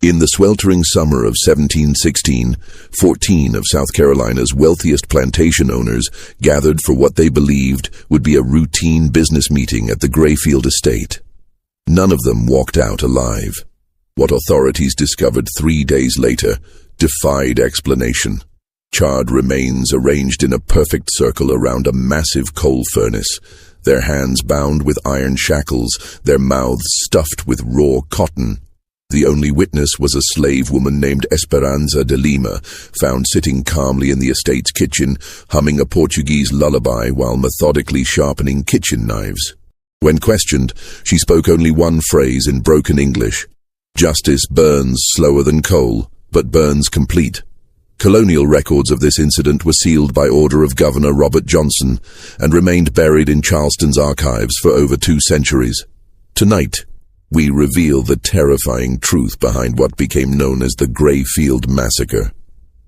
In the sweltering summer of 1716, 14 of South Carolina's wealthiest plantation owners gathered for what they believed would be a routine business meeting at the Grayfield estate. None of them walked out alive. What authorities discovered 3 days later defied explanation. Charred remains arranged in a perfect circle around a massive coal furnace, their hands bound with iron shackles, their mouths stuffed with raw cotton. The only witness was a slave woman named Esperanza de Lima, found sitting calmly in the estate's kitchen, humming a Portuguese lullaby while methodically sharpening kitchen knives. When questioned, she spoke only one phrase in broken English: "Justice burns slower than coal, but burns complete." Colonial records of this incident were sealed by order of Governor Robert Johnson and remained buried in Charleston's archives for over 2 centuries. Tonight, we reveal the terrifying truth behind what became known as the Grayfield Massacre,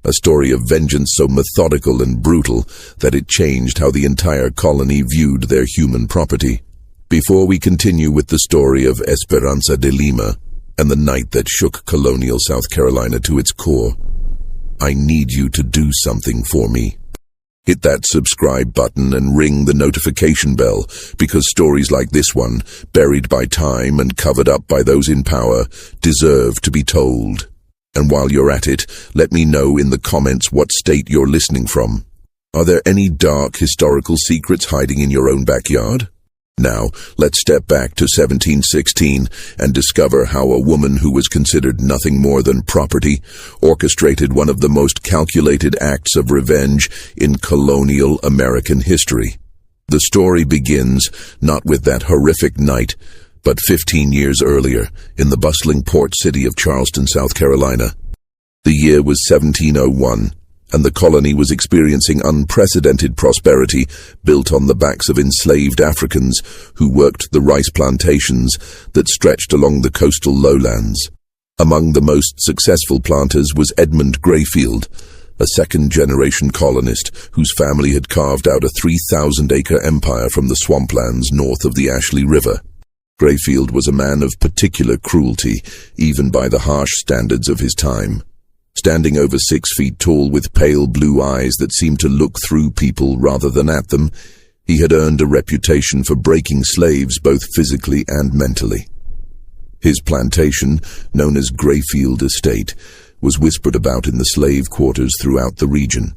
a story of vengeance so methodical and brutal that it changed how the entire colony viewed their human property. Before we continue with the story of Esperanza de Lima and the night that shook colonial South Carolina to its core, I need you to do something for me. Hit that subscribe button and ring the notification bell, because stories like this one, buried by time and covered up by those in power, deserve to be told. And while you're at it, let me know in the comments what state you're listening from. Are there any dark historical secrets hiding in your own backyard? Now, let's step back to 1716 and discover how a woman who was considered nothing more than property orchestrated one of the most calculated acts of revenge in colonial American history. The story begins not with that horrific night, but 15 years earlier in the bustling port city of Charleston, South Carolina. The year was 1701. And the colony was experiencing unprecedented prosperity built on the backs of enslaved Africans who worked the rice plantations that stretched along the coastal lowlands. Among the most successful planters was Edmund Grayfield, a second-generation colonist whose family had carved out a 3,000-acre empire from the swamplands north of the Ashley River. Grayfield was a man of particular cruelty, even by the harsh standards of his time. Standing over 6 feet tall with pale blue eyes that seemed to look through people rather than at them, he had earned a reputation for breaking slaves both physically and mentally. His plantation, known as Grayfield Estate, was whispered about in the slave quarters throughout the region.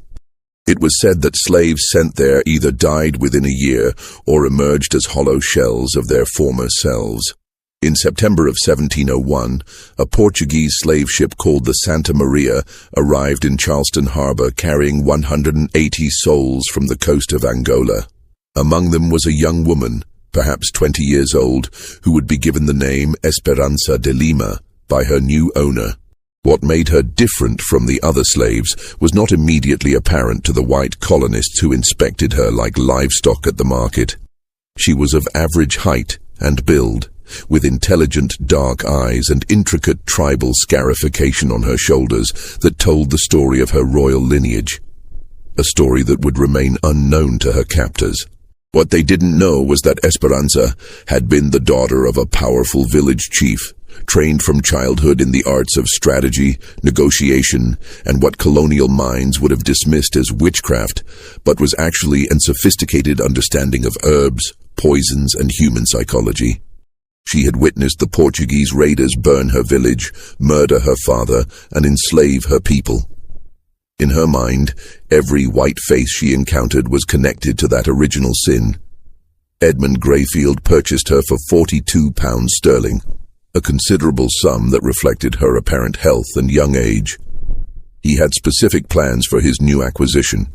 It was said that slaves sent there either died within a year or emerged as hollow shells of their former selves. In September of 1701, a Portuguese slave ship called the Santa Maria arrived in Charleston Harbor carrying 180 souls from the coast of Angola. Among them was a young woman, perhaps 20 years old, who would be given the name Esperanza de Lima by her new owner. What made her different from the other slaves was not immediately apparent to the white colonists who inspected her like livestock at the market. She was of average height and build, with intelligent dark eyes and intricate tribal scarification on her shoulders that told the story of her royal lineage, a story that would remain unknown to her captors. What they didn't know was that Esperanza had been the daughter of a powerful village chief, trained from childhood in the arts of strategy, negotiation, and what colonial minds would have dismissed as witchcraft, but was actually a sophisticated understanding of herbs, poisons, and human psychology. She had witnessed the Portuguese raiders burn her village, murder her father, and enslave her people. In her mind, every white face she encountered was connected to that original sin. Edmund Grayfield purchased her for £42, a considerable sum that reflected her apparent health and young age. He had specific plans for his new acquisition.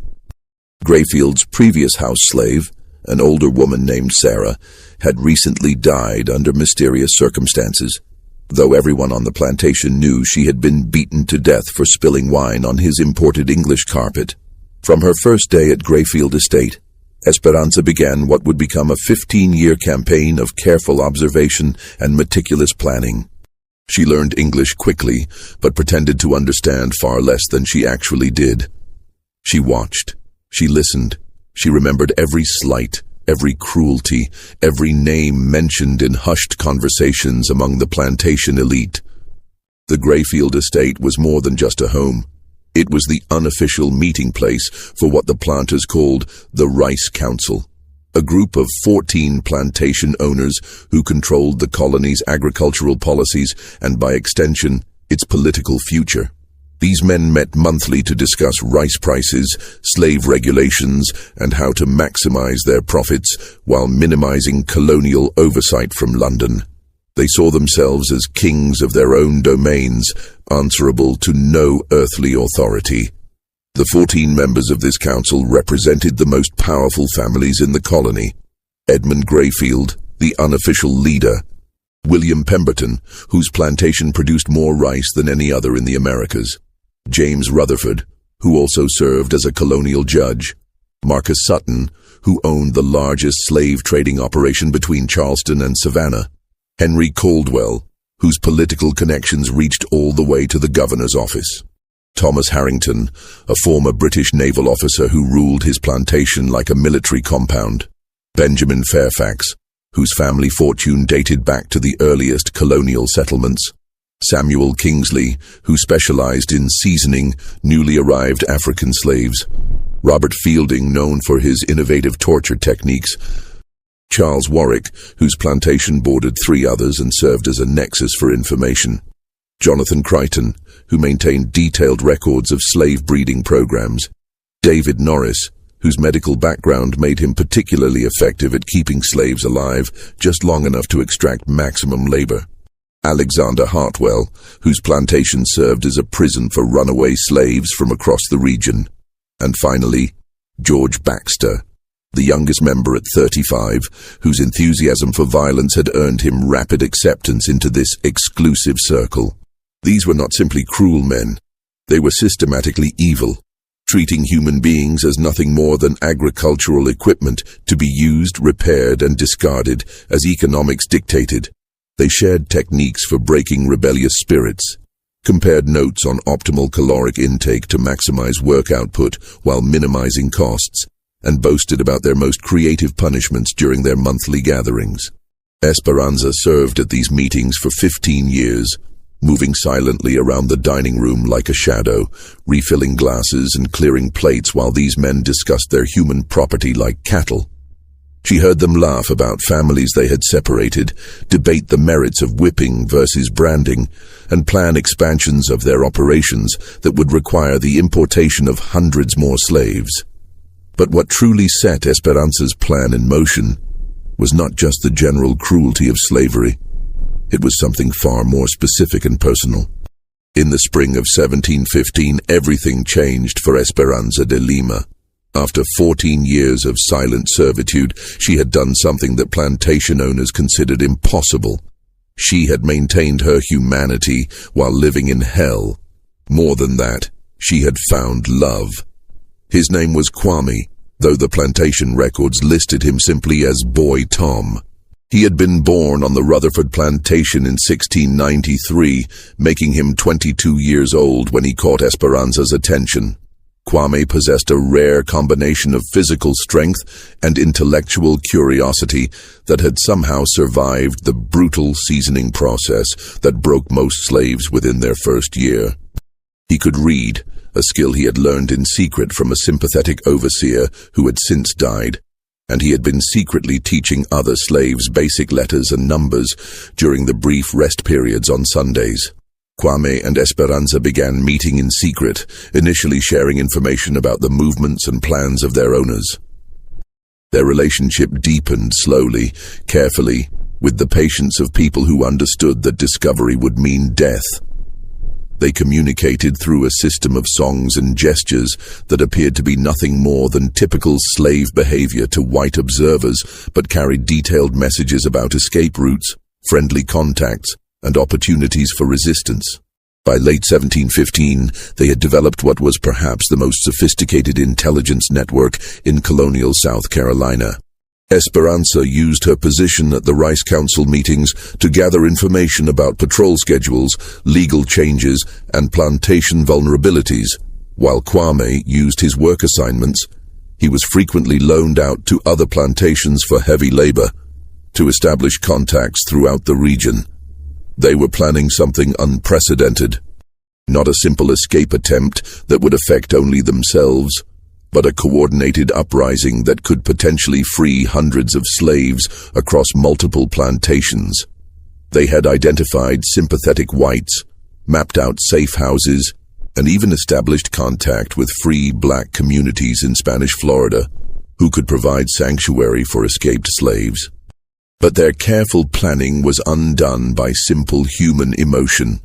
Grayfield's previous house slave, an older woman named Sarah, had recently died under mysterious circumstances, though everyone on the plantation knew she had been beaten to death for spilling wine on his imported English carpet. From her first day at Grayfield Estate, Esperanza began what would become a 15-year campaign of careful observation and meticulous planning. She learned English quickly, but pretended to understand far less than she actually did. She watched, she listened, she remembered every slight, every cruelty, every name mentioned in hushed conversations among the plantation elite. The Grayfield estate was more than just a home. It was the unofficial meeting place for what the planters called the Rice Council, a group of 14 plantation owners who controlled the colony's agricultural policies and, by extension, its political future. These men met monthly to discuss rice prices, slave regulations, and how to maximize their profits while minimizing colonial oversight from London. They saw themselves as kings of their own domains, answerable to no earthly authority. The 14 members of this council represented the most powerful families in the colony. Edmund Grayfield, the unofficial leader. William Pemberton, whose plantation produced more rice than any other in the Americas. James Rutherford, who also served as a colonial judge. Marcus Sutton, who owned the largest slave trading operation between Charleston and Savannah. Henry Caldwell, whose political connections reached all the way to the governor's office. Thomas Harrington, a former British naval officer who ruled his plantation like a military compound. Benjamin Fairfax, whose family fortune dated back to the earliest colonial settlements. Samuel Kingsley, who specialized in seasoning newly arrived African slaves. Robert Fielding, known for his innovative torture techniques. Charles Warwick, whose plantation bordered 3 others and served as a nexus for information. Jonathan Crichton, who maintained detailed records of slave breeding programs. David Norris, whose medical background made him particularly effective at keeping slaves alive just long enough to extract maximum labor. Alexander Hartwell, whose plantation served as a prison for runaway slaves from across the region. And finally, George Baxter, the youngest member at 35, whose enthusiasm for violence had earned him rapid acceptance into this exclusive circle. These were not simply cruel men. They were systematically evil, treating human beings as nothing more than agricultural equipment to be used, repaired, and discarded as economics dictated. They shared techniques for breaking rebellious spirits, compared notes on optimal caloric intake to maximize work output while minimizing costs, and boasted about their most creative punishments during their monthly gatherings. Esperanza served at these meetings for 15 years, moving silently around the dining room like a shadow, refilling glasses and clearing plates while these men discussed their human property like cattle. She heard them laugh about families they had separated, debate the merits of whipping versus branding, and plan expansions of their operations that would require the importation of hundreds more slaves. But what truly set Esperanza's plan in motion was not just the general cruelty of slavery. It was something far more specific and personal. In the spring of 1715, everything changed for Esperanza de Lima. After 14 years of silent servitude, she had done something that plantation owners considered impossible. She had maintained her humanity while living in hell. More than that, she had found love. His name was Kwame, though the plantation records listed him simply as Boy Tom. He had been born on the Rutherford plantation in 1693, making him 22 years old when he caught Esperanza's attention. Kwame possessed a rare combination of physical strength and intellectual curiosity that had somehow survived the brutal seasoning process that broke most slaves within their first year. He could read, a skill he had learned in secret from a sympathetic overseer who had since died, and he had been secretly teaching other slaves basic letters and numbers during the brief rest periods on Sundays. Kwame and Esperanza began meeting in secret, initially sharing information about the movements and plans of their owners. Their relationship deepened slowly, carefully, with the patience of people who understood that discovery would mean death. They communicated through a system of songs and gestures that appeared to be nothing more than typical slave behavior to white observers, but carried detailed messages about escape routes, friendly contacts, and opportunities for resistance. By late 1715, they had developed what was perhaps the most sophisticated intelligence network in colonial South Carolina. Esperanza used her position at the Rice Council meetings to gather information about patrol schedules, legal changes, and plantation vulnerabilities. While Kwame used his work assignments, he was frequently loaned out to other plantations for heavy labor to establish contacts throughout the region. They were planning something unprecedented. Not a simple escape attempt that would affect only themselves, but a coordinated uprising that could potentially free hundreds of slaves across multiple plantations. They had identified sympathetic whites, mapped out safe houses, and even established contact with free black communities in Spanish Florida who could provide sanctuary for escaped slaves. But their careful planning was undone by simple human emotion.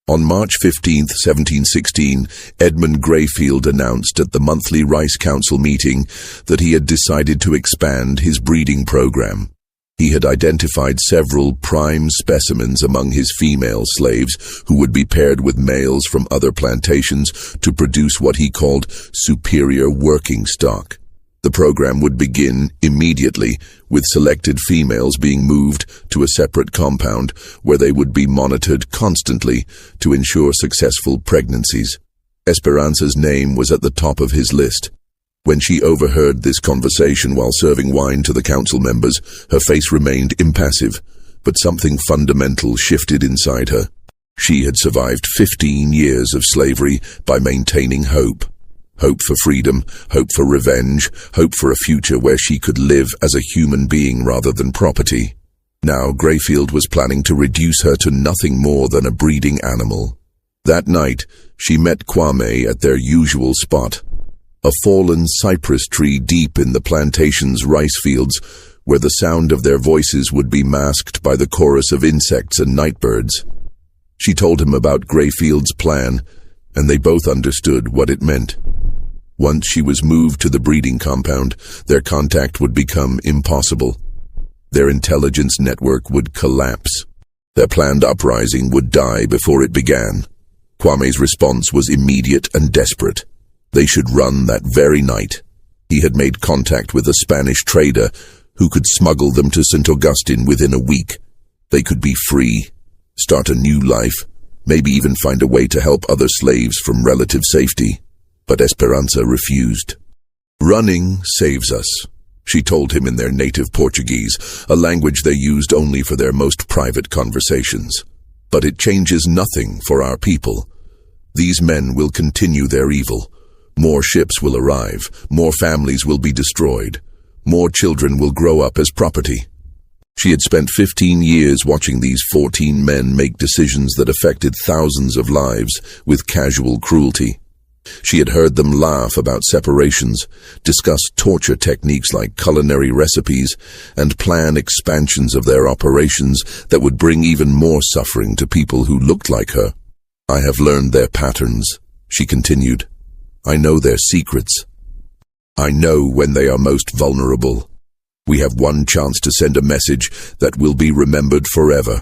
On March 15, 1716, Edmund Greyfield announced at the monthly Rice Council meeting that he had decided to expand his breeding program. He had identified several prime specimens among his female slaves who would be paired with males from other plantations to produce what he called superior working stock. The program would begin immediately, with selected females being moved to a separate compound where they would be monitored constantly to ensure successful pregnancies. Esperanza's name was at the top of his list. When she overheard this conversation while serving wine to the council members, her face remained impassive, but something fundamental shifted inside her. She had survived 15 years of slavery by maintaining hope. Hope for freedom, hope for revenge, hope for a future where she could live as a human being rather than property. Now Greyfield was planning to reduce her to nothing more than a breeding animal. That night, she met Kwame at their usual spot, a fallen cypress tree deep in the plantation's rice fields, where the sound of their voices would be masked by the chorus of insects and nightbirds. She told him about Greyfield's plan, and they both understood what it meant. Once she was moved to the breeding compound, their contact would become impossible. Their intelligence network would collapse. Their planned uprising would die before it began. Kwame's response was immediate and desperate. They should run that very night. He had made contact with a Spanish trader who could smuggle them to St. Augustine within a week. They could be free, start a new life, maybe even find a way to help other slaves from relative safety. But Esperanza refused. "Running saves us," she told him in their native Portuguese, a language they used only for their most private conversations. "But it changes nothing for our people. These men will continue their evil. More ships will arrive, more families will be destroyed, more children will grow up as property." She had spent 15 years watching these 14 men make decisions that affected thousands of lives with casual cruelty. She had heard them laugh about separations, discuss torture techniques like culinary recipes, and plan expansions of their operations that would bring even more suffering to people who looked like her. "I have learned their patterns," she continued. "I know their secrets. I know when they are most vulnerable. We have one chance to send a message that will be remembered forever.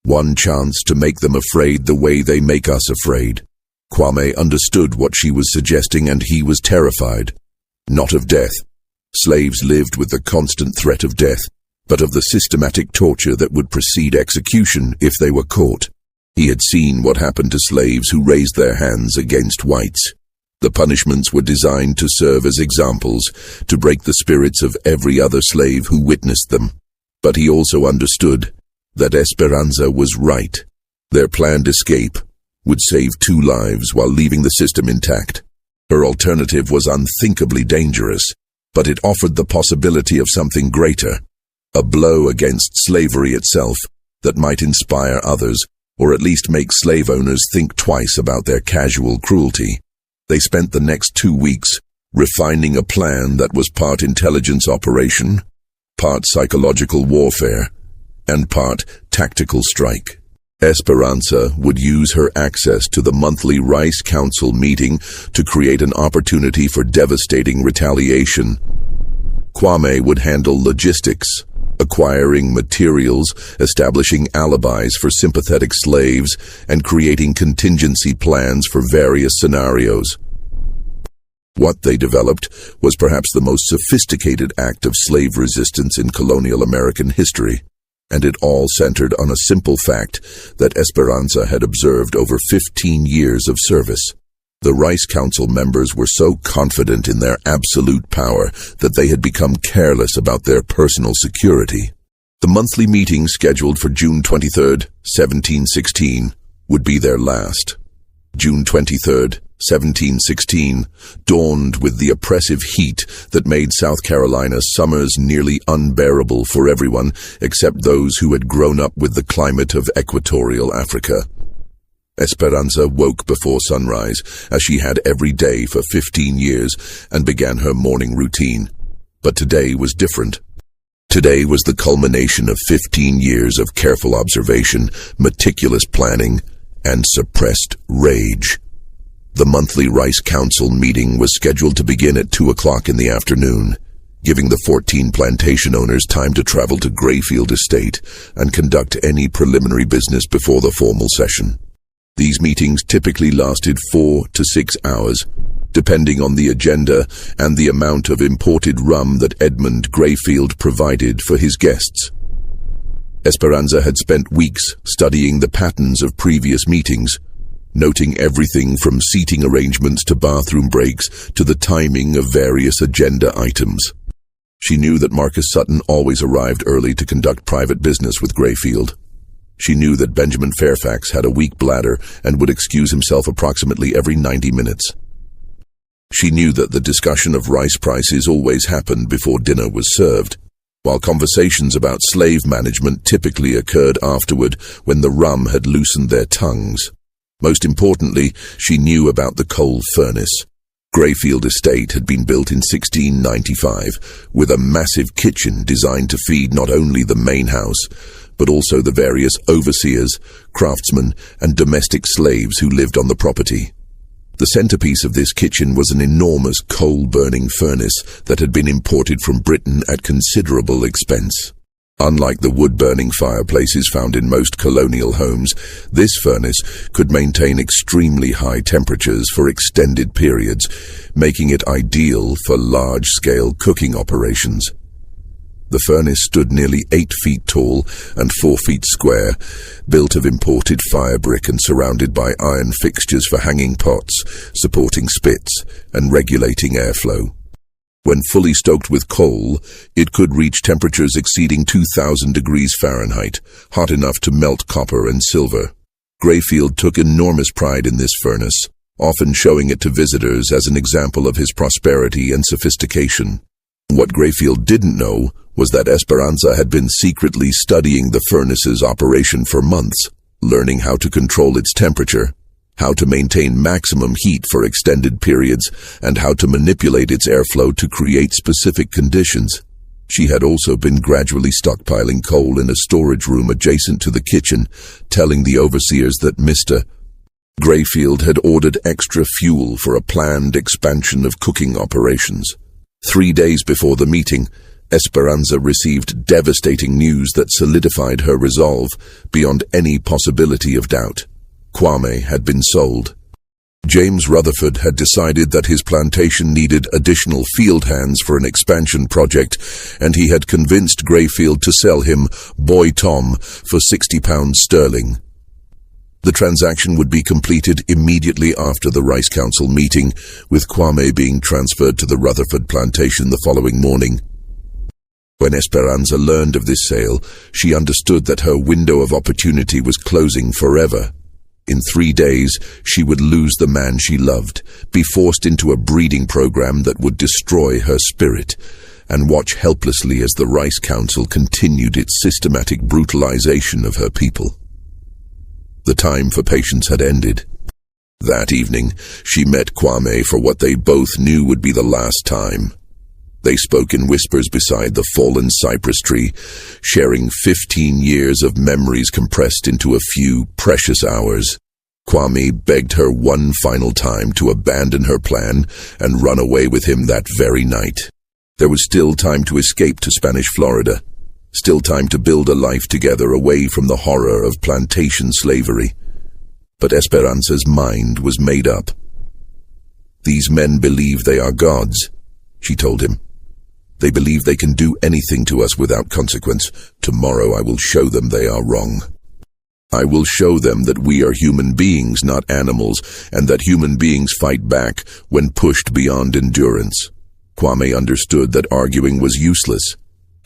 One chance to make them afraid the way they make us afraid." Kwame understood what she was suggesting, and he was terrified. Not of death. Slaves lived with the constant threat of death, but of the systematic torture that would precede execution if they were caught. He had seen what happened to slaves who raised their hands against whites. The punishments were designed to serve as examples, to break the spirits of every other slave who witnessed them. But he also understood that Esperanza was right. Their planned escape would save 2 lives while leaving the system intact. Her alternative was unthinkably dangerous, but it offered the possibility of something greater, a blow against slavery itself that might inspire others, or at least make slave owners think twice about their casual cruelty. They spent the next 2 weeks refining a plan that was part intelligence operation, part psychological warfare, and part tactical strike. Esperanza would use her access to the monthly Rice Council meeting to create an opportunity for devastating retaliation. Kwame would handle logistics, acquiring materials, establishing alibis for sympathetic slaves, and creating contingency plans for various scenarios. What they developed was perhaps the most sophisticated act of slave resistance in colonial American history, and it all centered on a simple fact that Esperanza had observed over 15 years of service. The Rice Council members were so confident in their absolute power that they had become careless about their personal security. The monthly meeting scheduled for June 23rd, 1716, would be their last. June 23rd, 1716, dawned with the oppressive heat that made South Carolina's summers nearly unbearable for everyone except those who had grown up with the climate of equatorial Africa. Esperanza woke before sunrise, as she had every day for 15 years, and began her morning routine. But today was different. Today was the culmination of 15 years of careful observation, meticulous planning, and suppressed rage. The monthly Rice Council meeting was scheduled to begin at 2 o'clock in the afternoon, giving the 14 plantation owners time to travel to Grayfield Estate and conduct any preliminary business before the formal session. These meetings typically lasted 4 to 6 hours, depending on the agenda and the amount of imported rum that Edmund Grayfield provided for his guests. Esperanza had spent weeks studying the patterns of previous meetings, noting everything from seating arrangements to bathroom breaks to the timing of various agenda items. She knew that Marcus Sutton always arrived early to conduct private business with Grayfield. She knew that Benjamin Fairfax had a weak bladder and would excuse himself approximately every 90 minutes. She knew that the discussion of rice prices always happened before dinner was served, while conversations about slave management typically occurred afterward when the rum had loosened their tongues. Most importantly, she knew about the coal furnace. Grayfield Estate had been built in 1695, with a massive kitchen designed to feed not only the main house, but also the various overseers, craftsmen, and domestic slaves who lived on the property. The centerpiece of this kitchen was an enormous coal-burning furnace that had been imported from Britain at considerable expense. Unlike the wood-burning fireplaces found in most colonial homes, this furnace could maintain extremely high temperatures for extended periods, making it ideal for large-scale cooking operations. The furnace stood nearly 8 feet tall and 4 feet square, built of imported fire brick and surrounded by iron fixtures for hanging pots, supporting spits, and regulating airflow. When fully stoked with coal, it could reach temperatures exceeding 2,000 degrees Fahrenheit, hot enough to melt copper and silver. Grayfield took enormous pride in this furnace, often showing it to visitors as an example of his prosperity and sophistication. What Grayfield didn't know was that Esperanza had been secretly studying the furnace's operation for months, learning how to control its temperature, how to maintain maximum heat for extended periods, and how to manipulate its airflow to create specific conditions. She had also been gradually stockpiling coal in a storage room adjacent to the kitchen, telling the overseers that Mr. Grayfield had ordered extra fuel for a planned expansion of cooking operations. 3 days before the meeting, Esperanza received devastating news that solidified her resolve beyond any possibility of doubt. Kwame had been sold. James Rutherford had decided that his plantation needed additional field hands for an expansion project, and he had convinced Grayfield to sell him Boy Tom for £60. The transaction would be completed immediately after the Rice Council meeting, with Kwame being transferred to the Rutherford plantation the following morning. When Esperanza learned of this sale, she understood that her window of opportunity was closing forever. In 3 days, she would lose the man she loved, be forced into a breeding program that would destroy her spirit, and watch helplessly as the Rice Council continued its systematic brutalization of her people. The time for patience had ended. That evening, she met Kwame for what they both knew would be the last time. They spoke in whispers beside the fallen cypress tree, sharing 15 years of memories compressed into a few precious hours. Kwame begged her one final time to abandon her plan and run away with him that very night. There was still time to escape to Spanish Florida, still time to build a life together away from the horror of plantation slavery. But Esperanza's mind was made up. "These men believe they are gods," she told him. "They believe they can do anything to us without consequence. Tomorrow I will show them they are wrong. I will show them that we are human beings, not animals, and that human beings fight back when pushed beyond endurance." Kwame understood that arguing was useless.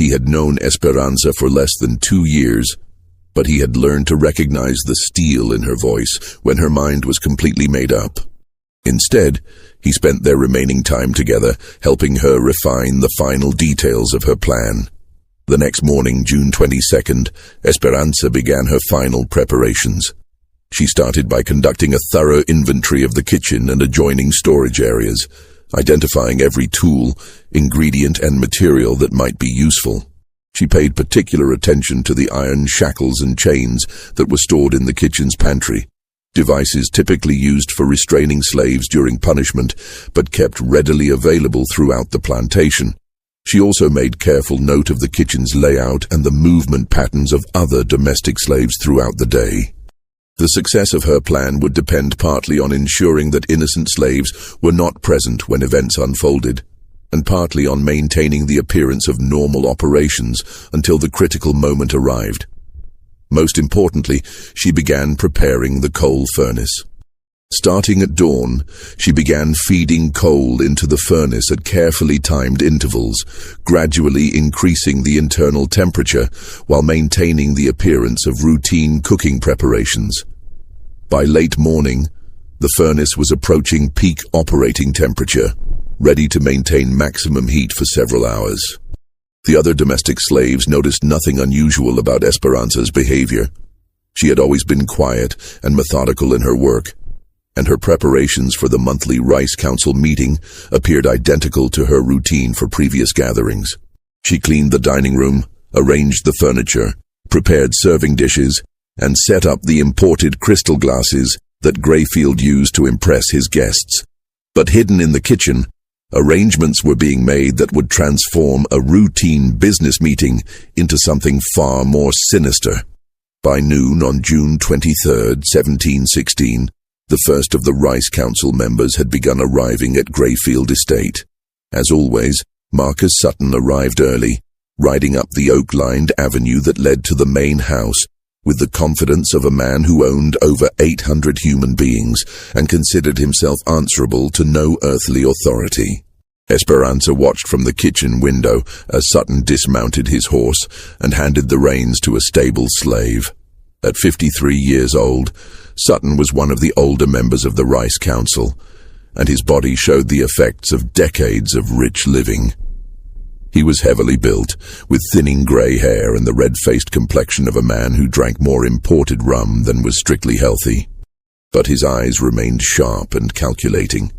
He had known Esperanza for less than 2 years, but he had learned to recognize the steel in her voice when her mind was completely made up. Instead, he spent their remaining time together, helping her refine the final details of her plan. The next morning, June 22nd, Esperanza began her final preparations. She started by conducting a thorough inventory of the kitchen and adjoining storage areas, identifying every tool, ingredient, and material that might be useful. She paid particular attention to the iron shackles and chains that were stored in the kitchen's pantry, devices typically used for restraining slaves during punishment, but kept readily available throughout the plantation. She also made careful note of the kitchen's layout and the movement patterns of other domestic slaves throughout the day. The success of her plan would depend partly on ensuring that innocent slaves were not present when events unfolded, and partly on maintaining the appearance of normal operations until the critical moment arrived. Most importantly, she began preparing the coal furnace. Starting at dawn, she began feeding coal into the furnace at carefully timed intervals, gradually increasing the internal temperature while maintaining the appearance of routine cooking preparations. By late morning, the furnace was approaching peak operating temperature, ready to maintain maximum heat for several hours. The other domestic slaves noticed nothing unusual about Esperanza's behavior. She had always been quiet and methodical in her work, and her preparations for the monthly Rice Council meeting appeared identical to her routine for previous gatherings. She cleaned the dining room, arranged the furniture, prepared serving dishes, and set up the imported crystal glasses that Grayfield used to impress his guests. But hidden in the kitchen, arrangements were being made that would transform a routine business meeting into something far more sinister. By noon on June 23rd, 1716, the first of the Rice Council members had begun arriving at Grayfield Estate. As always, Marcus Sutton arrived early, riding up the oak-lined avenue that led to the main house, with the confidence of a man who owned over 800 human beings and considered himself answerable to no earthly authority. Esperanza watched from the kitchen window as Sutton dismounted his horse and handed the reins to a stable slave. At 53 years old, Sutton was one of the older members of the Rice Council, and his body showed the effects of decades of rich living. He was heavily built, with thinning grey hair and the red-faced complexion of a man who drank more imported rum than was strictly healthy. But his eyes remained sharp and calculating,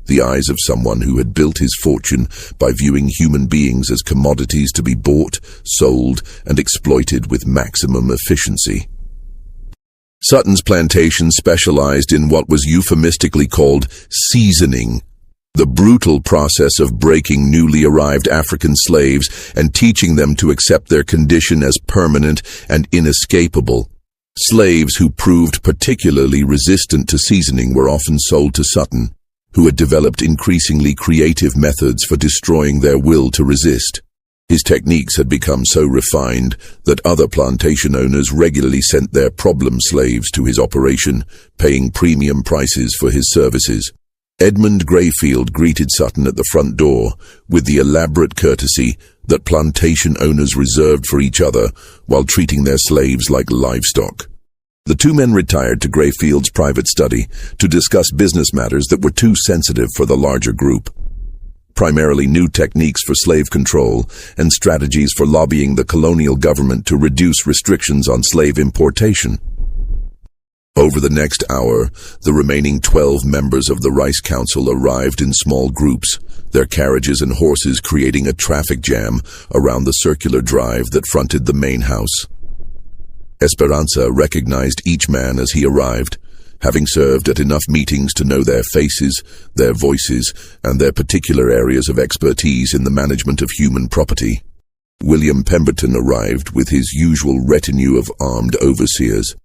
the eyes of someone who had built his fortune by viewing human beings as commodities to be bought, sold, and exploited with maximum efficiency. Sutton's plantation specialized in what was euphemistically called seasoning, the brutal process of breaking newly arrived African slaves and teaching them to accept their condition as permanent and inescapable. Slaves who proved particularly resistant to seasoning were often sold to Sutton, who had developed increasingly creative methods for destroying their will to resist. His techniques had become so refined that other plantation owners regularly sent their problem slaves to his operation, paying premium prices for his services. Edmund Grayfield greeted Sutton at the front door with the elaborate courtesy that plantation owners reserved for each other while treating their slaves like livestock. The two men retired to Grayfield's private study to discuss business matters that were too sensitive for the larger group, primarily new techniques for slave control and strategies for lobbying the colonial government to reduce restrictions on slave importation. Over the next hour, the remaining 12 members of the Rice Council arrived in small groups, their carriages and horses creating a traffic jam around the circular drive that fronted the main house. Esperanza recognized each man as he arrived, having served at enough meetings to know their faces, their voices, and their particular areas of expertise in the management of human property. William Pemberton arrived with his usual retinue of armed overseers,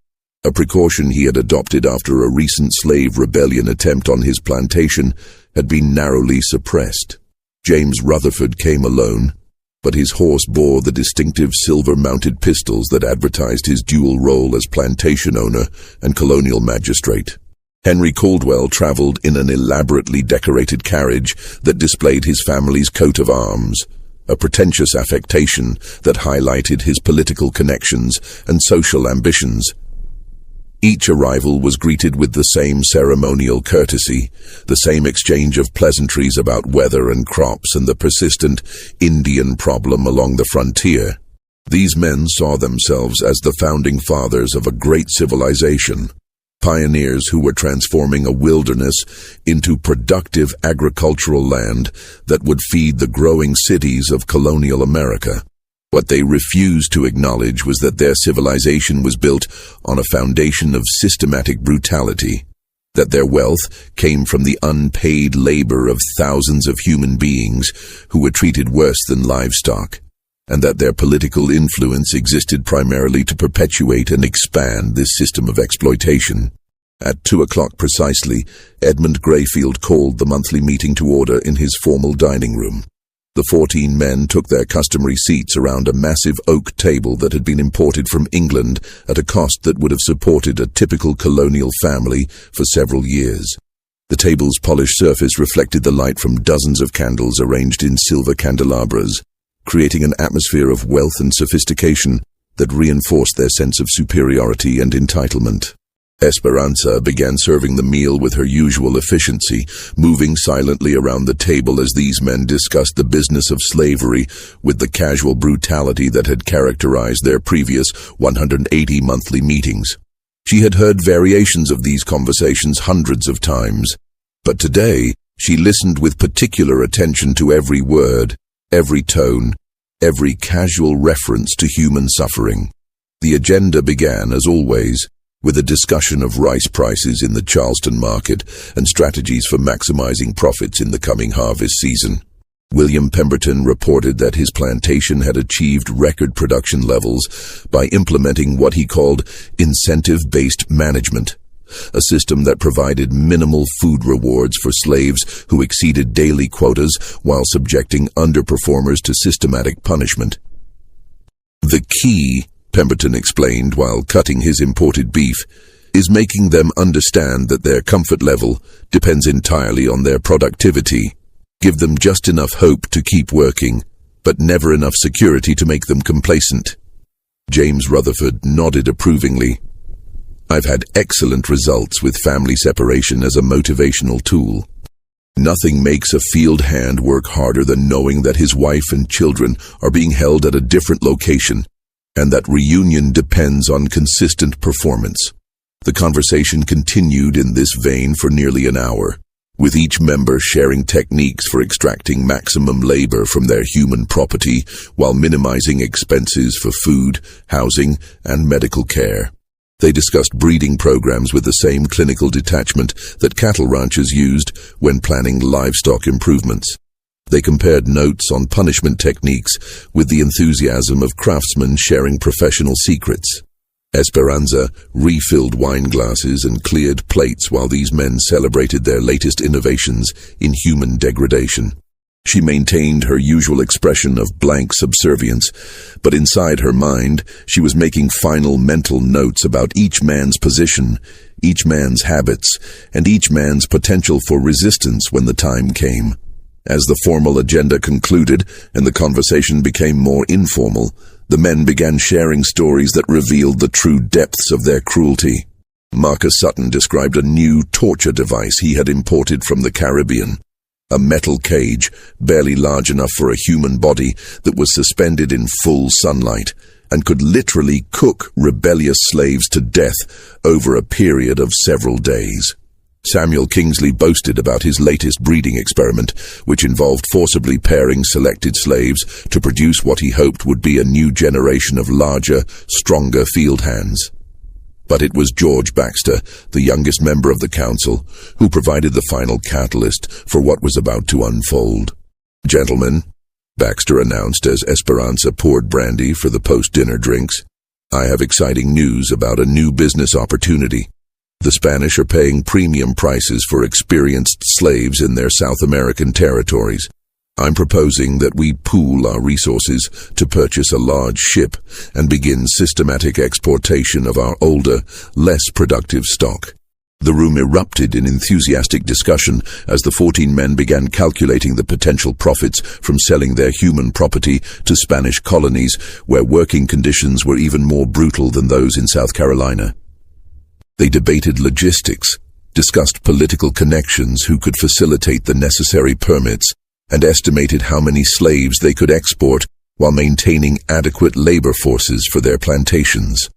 a precaution he had adopted after a recent slave rebellion attempt on his plantation had been narrowly suppressed. James Rutherford came alone, but his horse bore the distinctive silver-mounted pistols that advertised his dual role as plantation owner and colonial magistrate. Henry Caldwell traveled in an elaborately decorated carriage that displayed his family's coat of arms, a pretentious affectation that highlighted his political connections and social ambitions. Each arrival was greeted with the same ceremonial courtesy, the same exchange of pleasantries about weather and crops and the persistent Indian problem along the frontier. These men saw themselves as the founding fathers of a great civilization, pioneers who were transforming a wilderness into productive agricultural land that would feed the growing cities of colonial America. What they refused to acknowledge was that their civilization was built on a foundation of systematic brutality, that their wealth came from the unpaid labor of thousands of human beings who were treated worse than livestock, and that their political influence existed primarily to perpetuate and expand this system of exploitation. At 2 o'clock precisely, Edmund Grayfield called the monthly meeting to order in his formal dining room. The 14 men took their customary seats around a massive oak table that had been imported from England at a cost that would have supported a typical colonial family for several years. The table's polished surface reflected the light from dozens of candles arranged in silver candelabras, creating an atmosphere of wealth and sophistication that reinforced their sense of superiority and entitlement. Esperanza began serving the meal with her usual efficiency, moving silently around the table as these men discussed the business of slavery with the casual brutality that had characterized their previous 180 monthly meetings. She had heard variations of these conversations hundreds of times, but today she listened with particular attention to every word, every tone, every casual reference to human suffering. The agenda began, as always, with a discussion of rice prices in the Charleston market and strategies for maximizing profits in the coming harvest season. William Pemberton reported that his plantation had achieved record production levels by implementing what he called incentive-based management, a system that provided minimal food rewards for slaves who exceeded daily quotas while subjecting underperformers to systematic punishment. The key, Pemberton explained while cutting his imported beef, is making them understand that their comfort level depends entirely on their productivity. Give them just enough hope to keep working, but never enough security to make them complacent. James Rutherford nodded approvingly. I've had excellent results with family separation as a motivational tool. Nothing makes a field hand work harder than knowing that his wife and children are being held at a different location, and that reunion depends on consistent performance. The conversation continued in this vein for nearly an hour, with each member sharing techniques for extracting maximum labor from their human property while minimizing expenses for food, housing, and medical care. They discussed breeding programs with the same clinical detachment that cattle ranchers used when planning livestock improvements. They compared notes on punishment techniques with the enthusiasm of craftsmen sharing professional secrets. Esperanza refilled wine glasses and cleared plates while these men celebrated their latest innovations in human degradation. She maintained her usual expression of blank subservience, but inside her mind she was making final mental notes about each man's position, each man's habits, and each man's potential for resistance when the time came. As the formal agenda concluded and the conversation became more informal, the men began sharing stories that revealed the true depths of their cruelty. Marcus Sutton described a new torture device he had imported from the Caribbean, a metal cage barely large enough for a human body that was suspended in full sunlight and could literally cook rebellious slaves to death over a period of several days. Samuel Kingsley boasted about his latest breeding experiment, which involved forcibly pairing selected slaves to produce what he hoped would be a new generation of larger, stronger field hands. But it was George Baxter, the youngest member of the council, who provided the final catalyst for what was about to unfold. "Gentlemen," Baxter announced as Esperanza poured brandy for the post-dinner drinks, "I have exciting news about a new business opportunity. The Spanish are paying premium prices for experienced slaves in their South American territories. I'm proposing that we pool our resources to purchase a large ship and begin systematic exportation of our older, less productive stock. The room erupted in enthusiastic discussion as the 14 men began calculating the potential profits from selling their human property to Spanish colonies, where working conditions were even more brutal than those in South Carolina. They debated logistics, discussed political connections who could facilitate the necessary permits, and estimated how many slaves they could export while maintaining adequate labor forces for their plantations.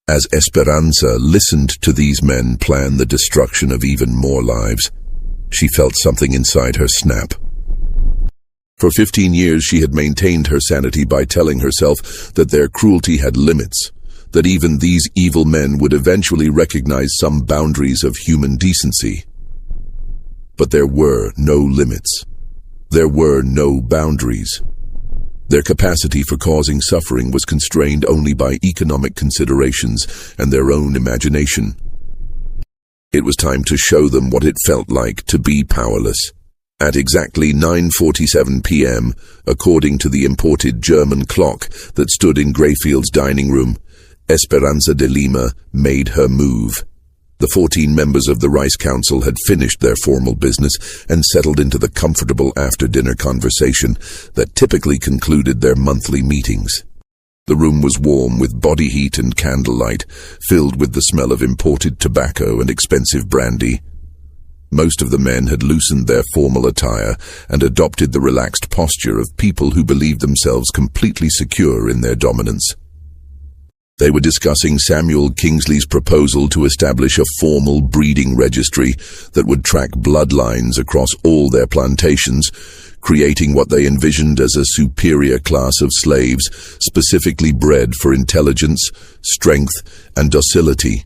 As Esperanza listened to these men plan the destruction of even more lives, she felt something inside her snap. For 15 years she had maintained her sanity by telling herself that their cruelty had limits, that even these evil men would eventually recognize some boundaries of human decency. But there were no limits. There were no boundaries. Their capacity for causing suffering was constrained only by economic considerations and their own imagination. It was time to show them what it felt like to be powerless. At exactly 9:47 p.m., according to the imported German clock that stood in Grayfield's dining room, Esperanza de Lima made her move. The 14 members of the Rice Council had finished their formal business and settled into the comfortable after-dinner conversation that typically concluded their monthly meetings. The room was warm with body heat and candlelight, filled with the smell of imported tobacco and expensive brandy. Most of the men had loosened their formal attire and adopted the relaxed posture of people who believed themselves completely secure in their dominance. They were discussing Samuel Kingsley's proposal to establish a formal breeding registry that would track bloodlines across all their plantations, creating what they envisioned as a superior class of slaves specifically bred for intelligence, strength, and docility.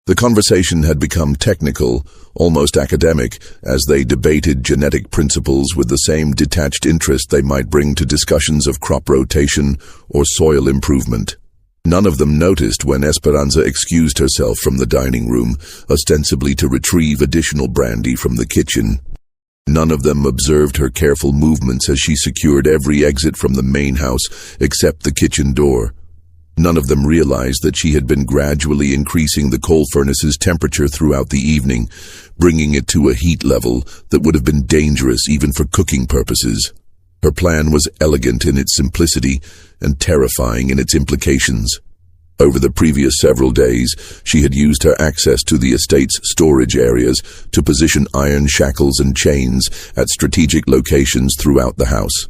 The conversation had become technical, almost academic, as they debated genetic principles with the same detached interest they might bring to discussions of crop rotation or soil improvement. None of them noticed when Esperanza excused herself from the dining room, ostensibly to retrieve additional brandy from the kitchen. None of them observed her careful movements as she secured every exit from the main house except the kitchen door. None of them realized that she had been gradually increasing the coal furnace's temperature throughout the evening, bringing it to a heat level that would have been dangerous even for cooking purposes. Her plan was elegant in its simplicity and terrifying in its implications. Over the previous several days, she had used her access to the estate's storage areas to position iron shackles and chains at strategic locations throughout the house.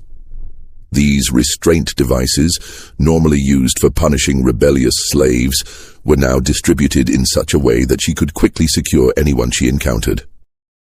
These restraint devices, normally used for punishing rebellious slaves, were now distributed in such a way that she could quickly secure anyone she encountered.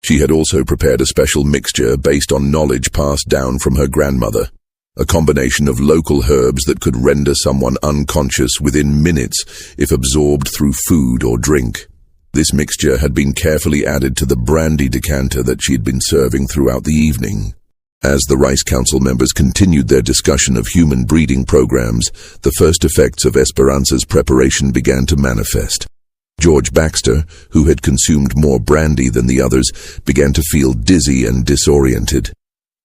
She had also prepared a special mixture based on knowledge passed down from her grandmother, a combination of local herbs that could render someone unconscious within minutes if absorbed through food or drink. This mixture had been carefully added to the brandy decanter that she had been serving throughout the evening. As the Rice Council members continued their discussion of human breeding programs, the first effects of Esperanza's preparation began to manifest. George Baxter, who had consumed more brandy than the others, began to feel dizzy and disoriented.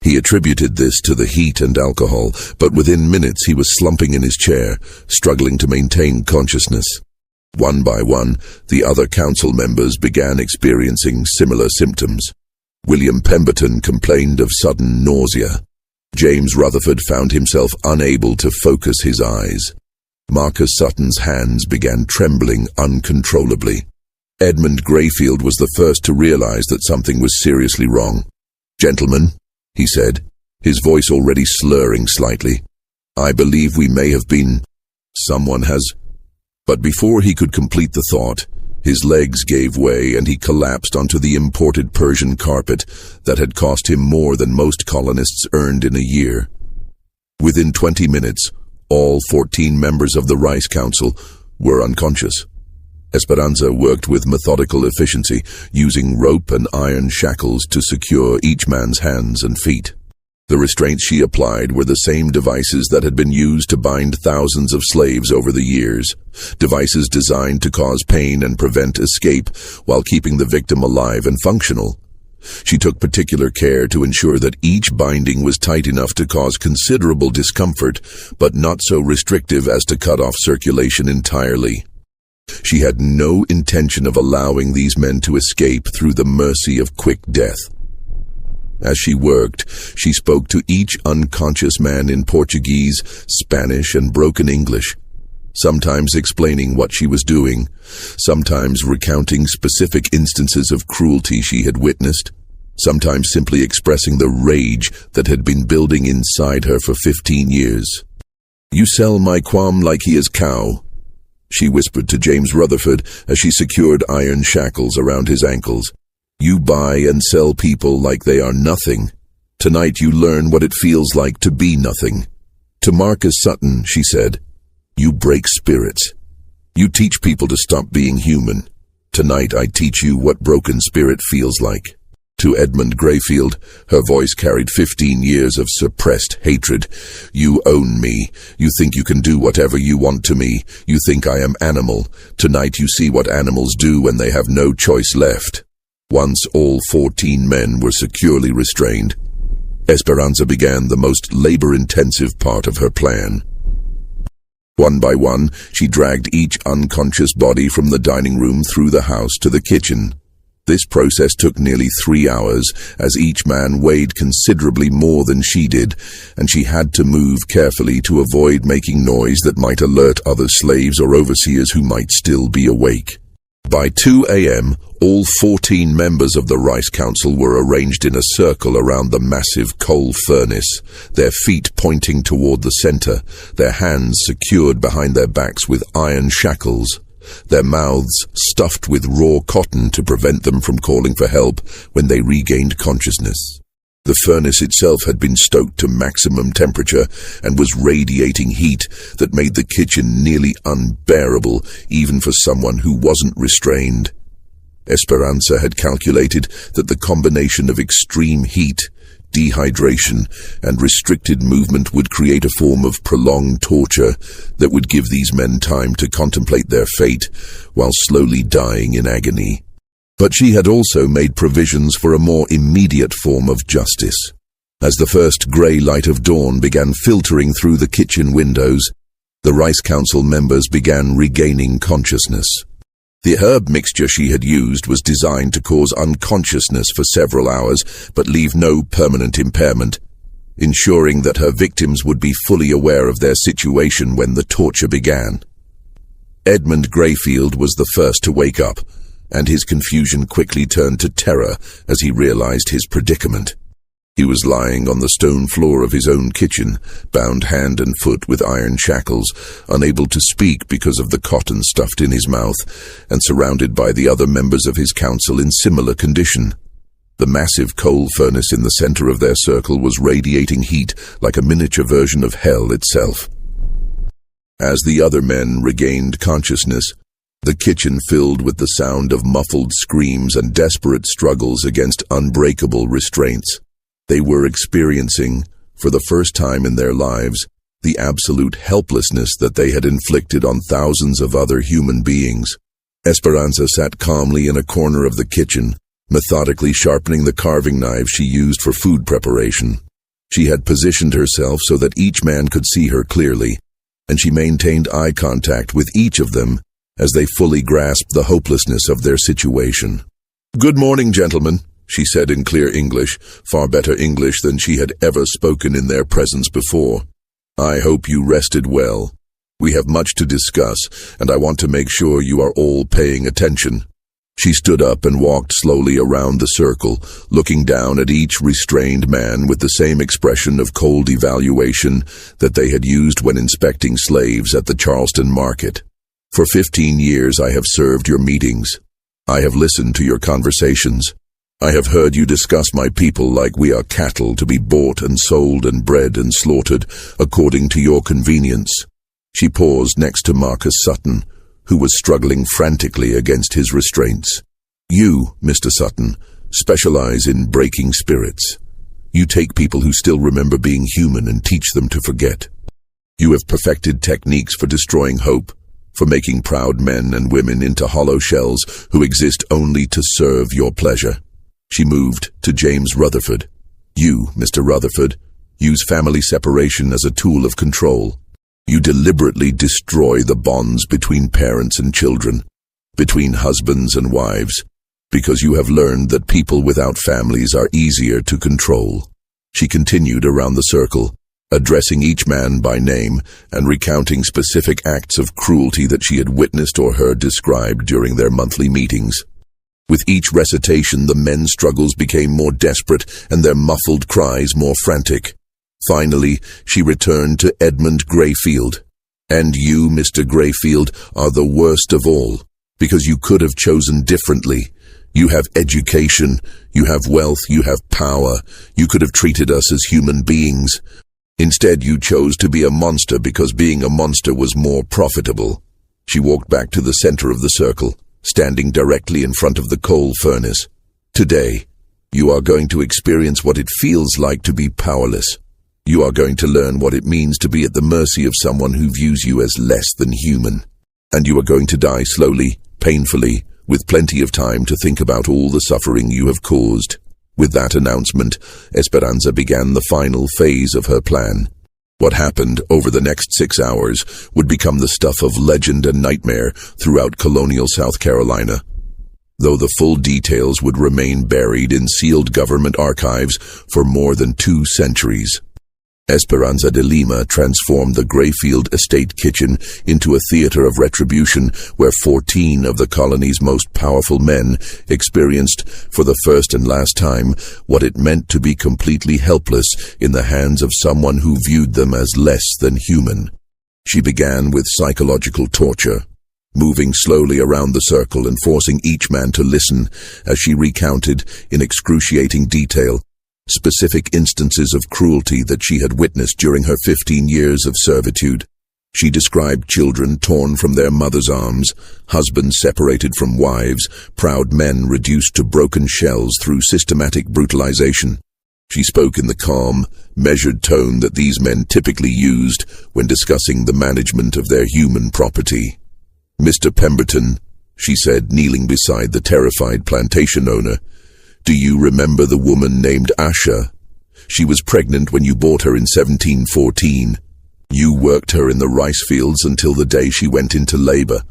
He attributed this to the heat and alcohol, but within minutes he was slumping in his chair, struggling to maintain consciousness. One by one, the other council members began experiencing similar symptoms. William Pemberton complained of sudden nausea. James Rutherford found himself unable to focus his eyes. Marcus Sutton's hands began trembling uncontrollably. Edmund Grayfield was the first to realize that something was seriously wrong. "Gentlemen," he said, his voice already slurring slightly, "I believe we may have been... someone has..." But before he could complete the thought, his legs gave way and he collapsed onto the imported Persian carpet that had cost him more than most colonists earned in a year. Within 20 minutes, all 14 members of the Rice Council were unconscious. Esperanza worked with methodical efficiency, using rope and iron shackles to secure each man's hands and feet. The restraints she applied were the same devices that had been used to bind thousands of slaves over the years, devices designed to cause pain and prevent escape while keeping the victim alive and functional. She took particular care to ensure that each binding was tight enough to cause considerable discomfort, but not so restrictive as to cut off circulation entirely. She had no intention of allowing these men to escape through the mercy of quick death. As she worked, she spoke to each unconscious man in Portuguese, Spanish, and broken English, sometimes explaining what she was doing, sometimes recounting specific instances of cruelty she had witnessed, sometimes simply expressing the rage that had been building inside her for 15 years. "You sell my quam like he is cow," she whispered to James Rutherford as she secured iron shackles around his ankles. "You buy and sell people like they are nothing. Tonight you learn what it feels like to be nothing." To Marcus Sutton, she said, "You break spirits. You teach people to stop being human. Tonight I teach you what broken spirit feels like." To Edmund Grayfield, her voice carried 15 years of suppressed hatred. "You own me. You think you can do whatever you want to me. You think I am animal. Tonight you see what animals do when they have no choice left." Once all 14 men were securely restrained, Esperanza began the most labor-intensive part of her plan. One by one, she dragged each unconscious body from the dining room through the house to the kitchen. This process took nearly 3 hours, as each man weighed considerably more than she did, and she had to move carefully to avoid making noise that might alert other slaves or overseers who might still be awake. By 2 a.m., all 14 members of the Rice Council were arranged in a circle around the massive coal furnace, their feet pointing toward the center, their hands secured behind their backs with iron shackles, their mouths stuffed with raw cotton to prevent them from calling for help when they regained consciousness. The furnace itself had been stoked to maximum temperature and was radiating heat that made the kitchen nearly unbearable even for someone who wasn't restrained. Esperanza had calculated that the combination of extreme heat, dehydration, and restricted movement would create a form of prolonged torture that would give these men time to contemplate their fate while slowly dying in agony. But she had also made provisions for a more immediate form of justice. As the first grey light of dawn began filtering through the kitchen windows, the Rice Council members began regaining consciousness. The herb mixture she had used was designed to cause unconsciousness for several hours, but leave no permanent impairment, ensuring that her victims would be fully aware of their situation when the torture began. Edmund Grayfield was the first to wake up, and his confusion quickly turned to terror as he realized his predicament. He was lying on the stone floor of his own kitchen, bound hand and foot with iron shackles, unable to speak because of the cotton stuffed in his mouth, and surrounded by the other members of his council in similar condition. The massive coal furnace in the center of their circle was radiating heat like a miniature version of hell itself. As the other men regained consciousness, the kitchen filled with the sound of muffled screams and desperate struggles against unbreakable restraints. They were experiencing, for the first time in their lives, the absolute helplessness that they had inflicted on thousands of other human beings. Esperanza sat calmly in a corner of the kitchen, methodically sharpening the carving knives she used for food preparation. She had positioned herself so that each man could see her clearly, and she maintained eye contact with each of them as they fully grasped the hopelessness of their situation. "Good morning, gentlemen," she said in clear English, far better English than she had ever spoken in their presence before. "I hope you rested well. We have much to discuss, and I want to make sure you are all paying attention." She stood up and walked slowly around the circle, looking down at each restrained man with the same expression of cold evaluation that they had used when inspecting slaves at the Charleston market. "For 15 years I have served your meetings. I have listened to your conversations. I have heard you discuss my people like we are cattle to be bought and sold and bred and slaughtered according to your convenience." She paused next to Marcus Sutton, who was struggling frantically against his restraints. "You, Mr. Sutton, specialize in breaking spirits. You take people who still remember being human and teach them to forget. You have perfected techniques for destroying hope, for making proud men and women into hollow shells who exist only to serve your pleasure." She moved to James Rutherford. "You, Mr. Rutherford, use family separation as a tool of control. You deliberately destroy the bonds between parents and children, between husbands and wives, because you have learned that people without families are easier to control. She continued around the circle, addressing each man by name and recounting specific acts of cruelty that she had witnessed or heard described during their monthly meetings. With each recitation, the men's struggles became more desperate and their muffled cries more frantic. Finally, she returned to Edmund Grayfield. And you, Mr. Grayfield, are the worst of all, because you could have chosen differently. You have education, you have wealth, you have power. You could have treated us as human beings. Instead, you chose to be a monster because being a monster was more profitable. She walked back to the center of the circle, standing directly in front of the coal furnace. Today, you are going to experience what it feels like to be powerless. You are going to learn what it means to be at the mercy of someone who views you as less than human. And you are going to die slowly, painfully, with plenty of time to think about all the suffering you have caused. With that announcement, Esperanza began the final phase of her plan. What happened over the next 6 hours would become the stuff of legend and nightmare throughout Colonial South Carolina. Though the full details would remain buried in sealed government archives for more than 2 centuries. Esperanza de Lima transformed the Grayfield estate kitchen into a theater of retribution where 14 of the colony's most powerful men experienced, for the first and last time, what it meant to be completely helpless in the hands of someone who viewed them as less than human. She began with psychological torture, moving slowly around the circle and forcing each man to listen as she recounted, in excruciating detail, specific instances of cruelty that she had witnessed during her 15 years of servitude. She described children torn from their mothers' arms, husbands separated from wives, proud men reduced to broken shells through systematic brutalization. She spoke in the calm, measured tone that these men typically used when discussing the management of their human property. "Mr. Pemberton," she said, kneeling beside the terrified plantation owner, "do you remember the woman named Asha? She was pregnant when you bought her in 1714. You worked her in the rice fields until the day she went into labor,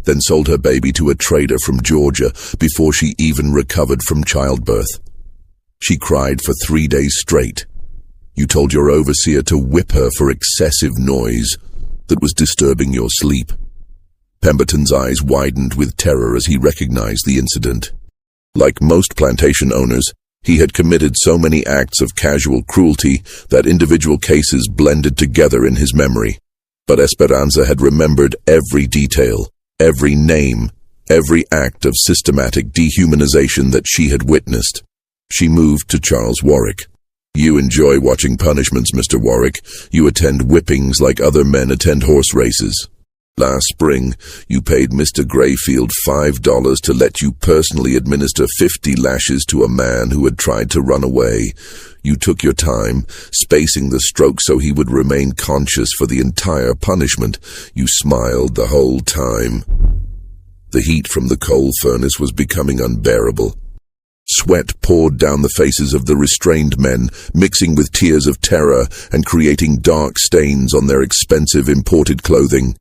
then sold her baby to a trader from Georgia before she even recovered from childbirth. She cried for 3 days straight. You told your overseer to whip her for excessive noise that was disturbing your sleep." Pemberton's eyes widened with terror as he recognized the incident. Like most plantation owners, he had committed so many acts of casual cruelty that individual cases blended together in his memory. But Esperanza had remembered every detail, every name, every act of systematic dehumanization that she had witnessed. She moved to Charles Warwick. "You enjoy watching punishments, Mr. Warwick. You attend whippings like other men attend horse races. Last spring, you paid Mr. Grayfield $5 to let you personally administer 50 lashes to a man who had tried to run away. You took your time, spacing the strokes so he would remain conscious for the entire punishment. You smiled the whole time." The heat from the coal furnace was becoming unbearable. Sweat poured down the faces of the restrained men, mixing with tears of terror and creating dark stains on their expensive imported clothing.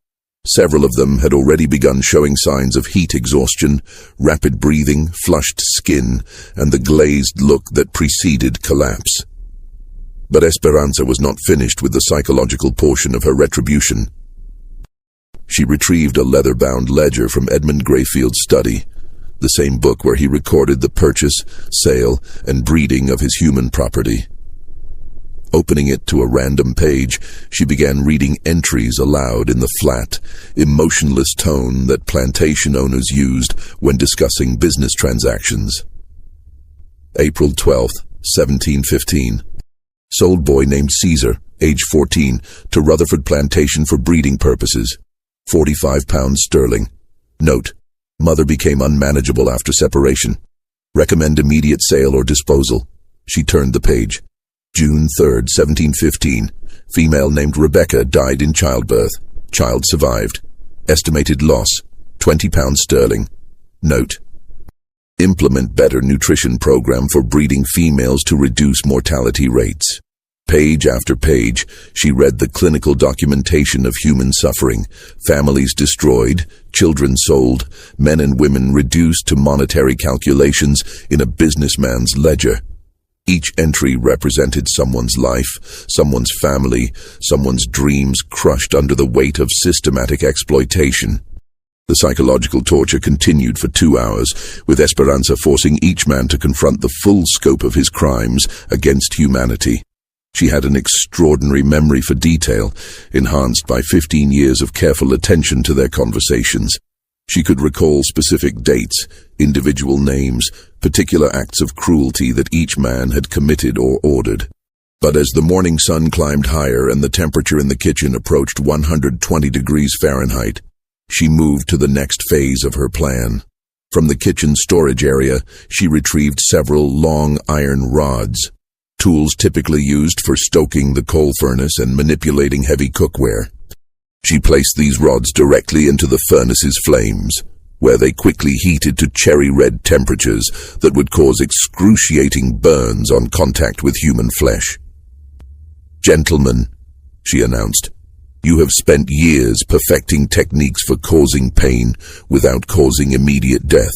Several of them had already begun showing signs of heat exhaustion, rapid breathing, flushed skin, and the glazed look that preceded collapse. But Esperanza was not finished with the psychological portion of her retribution. She retrieved a leather-bound ledger from Edmund Grayfield's study, the same book where he recorded the purchase, sale, and breeding of his human property. Opening it to a random page, she began reading entries aloud in the flat, emotionless tone that plantation owners used when discussing business transactions. April 12th, 1715. Sold boy named Caesar, age 14, to Rutherford Plantation for breeding purposes. £45 sterling. Note: mother became unmanageable after separation. Recommend immediate sale or disposal. She turned the page. June 3rd, 1715. Female named Rebecca died in childbirth. Child survived. Estimated loss, £20 sterling. Note: implement better nutrition program for breeding females to reduce mortality rates. Page after page, she read the clinical documentation of human suffering, families destroyed, children sold, men and women reduced to monetary calculations in a businessman's ledger. Each entry represented someone's life, someone's family, someone's dreams crushed under the weight of systematic exploitation. The psychological torture continued for 2 hours, with Esperanza forcing each man to confront the full scope of his crimes against humanity. She had an extraordinary memory for detail, enhanced by 15 years of careful attention to their conversations. She could recall specific dates, individual names, particular acts of cruelty that each man had committed or ordered. But as the morning sun climbed higher and the temperature in the kitchen approached 120 degrees Fahrenheit, she moved to the next phase of her plan. From the kitchen storage area, she retrieved several long iron rods, tools typically used for stoking the coal furnace and manipulating heavy cookware. She placed these rods directly into the furnace's flames, where they quickly heated to cherry-red temperatures that would cause excruciating burns on contact with human flesh. "Gentlemen," she announced, "you have spent years perfecting techniques for causing pain without causing immediate death.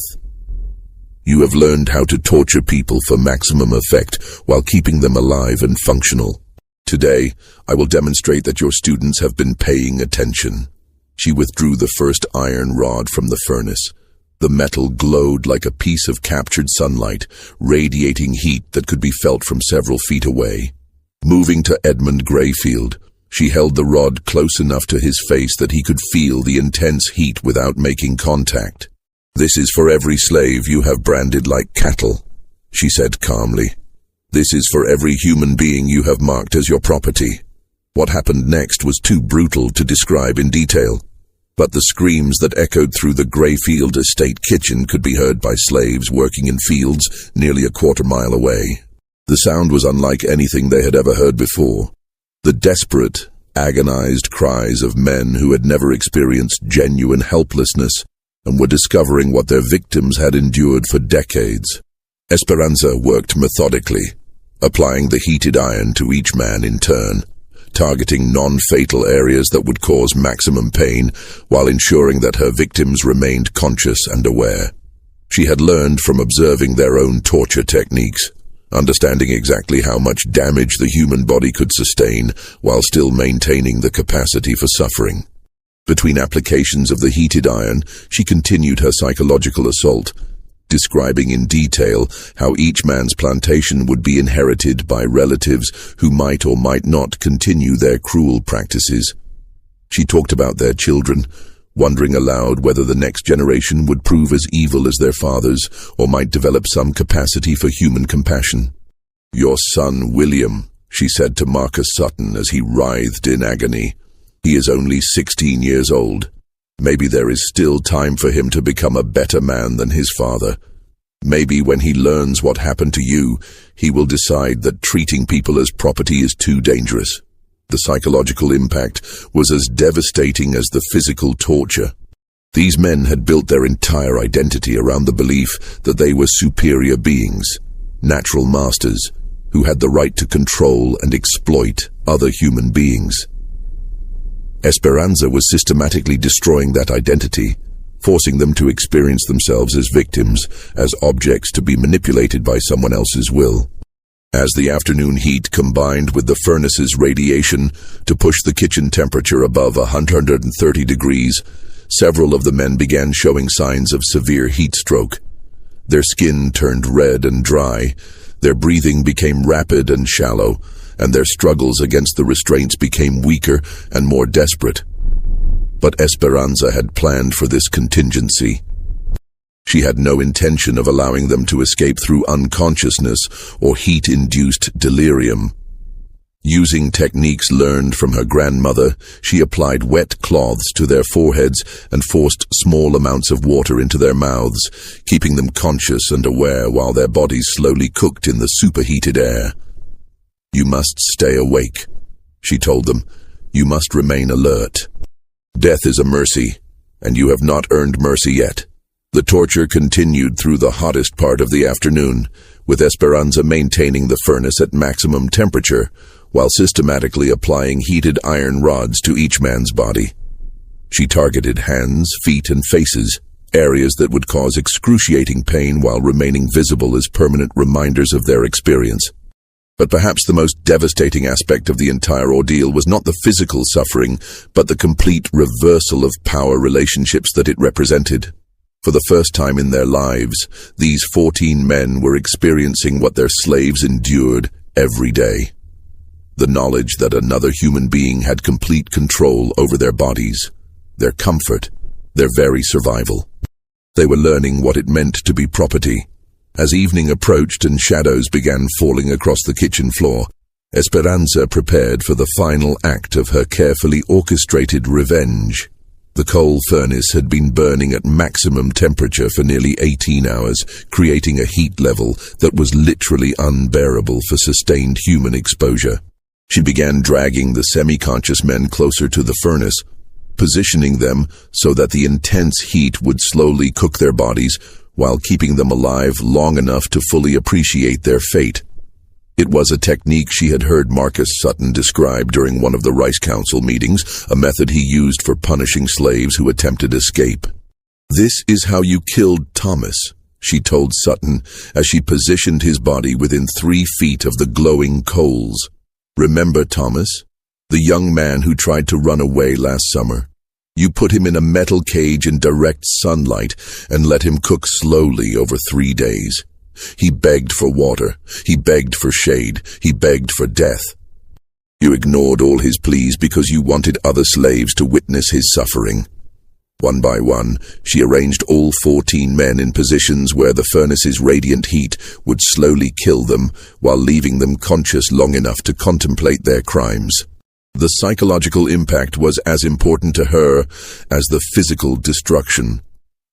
You have learned how to torture people for maximum effect while keeping them alive and functional. Today, I will demonstrate that your students have been paying attention." She withdrew the first iron rod from the furnace. The metal glowed like a piece of captured sunlight, radiating heat that could be felt from several feet away. Moving to Edmund Grayfield, she held the rod close enough to his face that he could feel the intense heat without making contact. "This is for every slave you have branded like cattle," she said calmly. "This is for every human being you have marked as your property." What happened next was too brutal to describe in detail, but the screams that echoed through the Grayfield estate kitchen could be heard by slaves working in fields nearly a quarter-mile away. The sound was unlike anything they had ever heard before. The desperate, agonized cries of men who had never experienced genuine helplessness and were discovering what their victims had endured for decades. Esperanza worked methodically, applying the heated iron to each man in turn, targeting non-fatal areas that would cause maximum pain while ensuring that her victims remained conscious and aware. She had learned from observing their own torture techniques, understanding exactly how much damage the human body could sustain while still maintaining the capacity for suffering. Between applications of the heated iron, she continued her psychological assault, describing in detail how each man's plantation would be inherited by relatives who might or might not continue their cruel practices. She talked about their children, wondering aloud whether the next generation would prove as evil as their fathers or might develop some capacity for human compassion. "Your son, William," she said to Marcus Sutton as he writhed in agony. "He is only 16 years old. Maybe there is still time for him to become a better man than his father. Maybe when he learns what happened to you, he will decide that treating people as property is too dangerous." The psychological impact was as devastating as the physical torture. These men had built their entire identity around the belief that they were superior beings, natural masters, who had the right to control and exploit other human beings. Esperanza was systematically destroying that identity, forcing them to experience themselves as victims, as objects to be manipulated by someone else's will. As the afternoon heat combined with the furnace's radiation to push the kitchen temperature above 130 degrees, several of the men began showing signs of severe heat stroke. Their skin turned red and dry, their breathing became rapid and shallow, and their struggles against the restraints became weaker and more desperate. But Esperanza had planned for this contingency. She had no intention of allowing them to escape through unconsciousness or heat-induced delirium. Using techniques learned from her grandmother, she applied wet cloths to their foreheads and forced small amounts of water into their mouths, keeping them conscious and aware while their bodies slowly cooked in the superheated air. "You must stay awake," she told them. "You must remain alert. Death is a mercy, and you have not earned mercy yet." The torture continued through the hottest part of the afternoon, with Esperanza maintaining the furnace at maximum temperature, while systematically applying heated iron rods to each man's body. She targeted hands, feet, and faces, areas that would cause excruciating pain while remaining visible as permanent reminders of their experience. But perhaps the most devastating aspect of the entire ordeal was not the physical suffering, but the complete reversal of power relationships that it represented. For the first time in their lives, these 14 men were experiencing what their slaves endured every day. The knowledge that another human being had complete control over their bodies, their comfort, their very survival. They were learning what it meant to be property. As evening approached and shadows began falling across the kitchen floor, Esperanza prepared for the final act of her carefully orchestrated revenge. The coal furnace had been burning at maximum temperature for nearly 18 hours, creating a heat level that was literally unbearable for sustained human exposure. She began dragging the semi-conscious men closer to the furnace, positioning them so that the intense heat would slowly cook their bodies while keeping them alive long enough to fully appreciate their fate. It was a technique she had heard Marcus Sutton describe during one of the Rice Council meetings, a method he used for punishing slaves who attempted escape. "This is how you killed Thomas," she told Sutton as she positioned his body within 3 feet of the glowing coals. "Remember Thomas? The young man who tried to run away last summer. You put him in a metal cage in direct sunlight and let him cook slowly over 3 days. He begged for water, he begged for shade, he begged for death. You ignored all his pleas because you wanted other slaves to witness his suffering." One by one, she arranged all 14 men in positions where the furnace's radiant heat would slowly kill them while leaving them conscious long enough to contemplate their crimes. The psychological impact was as important to her as the physical destruction.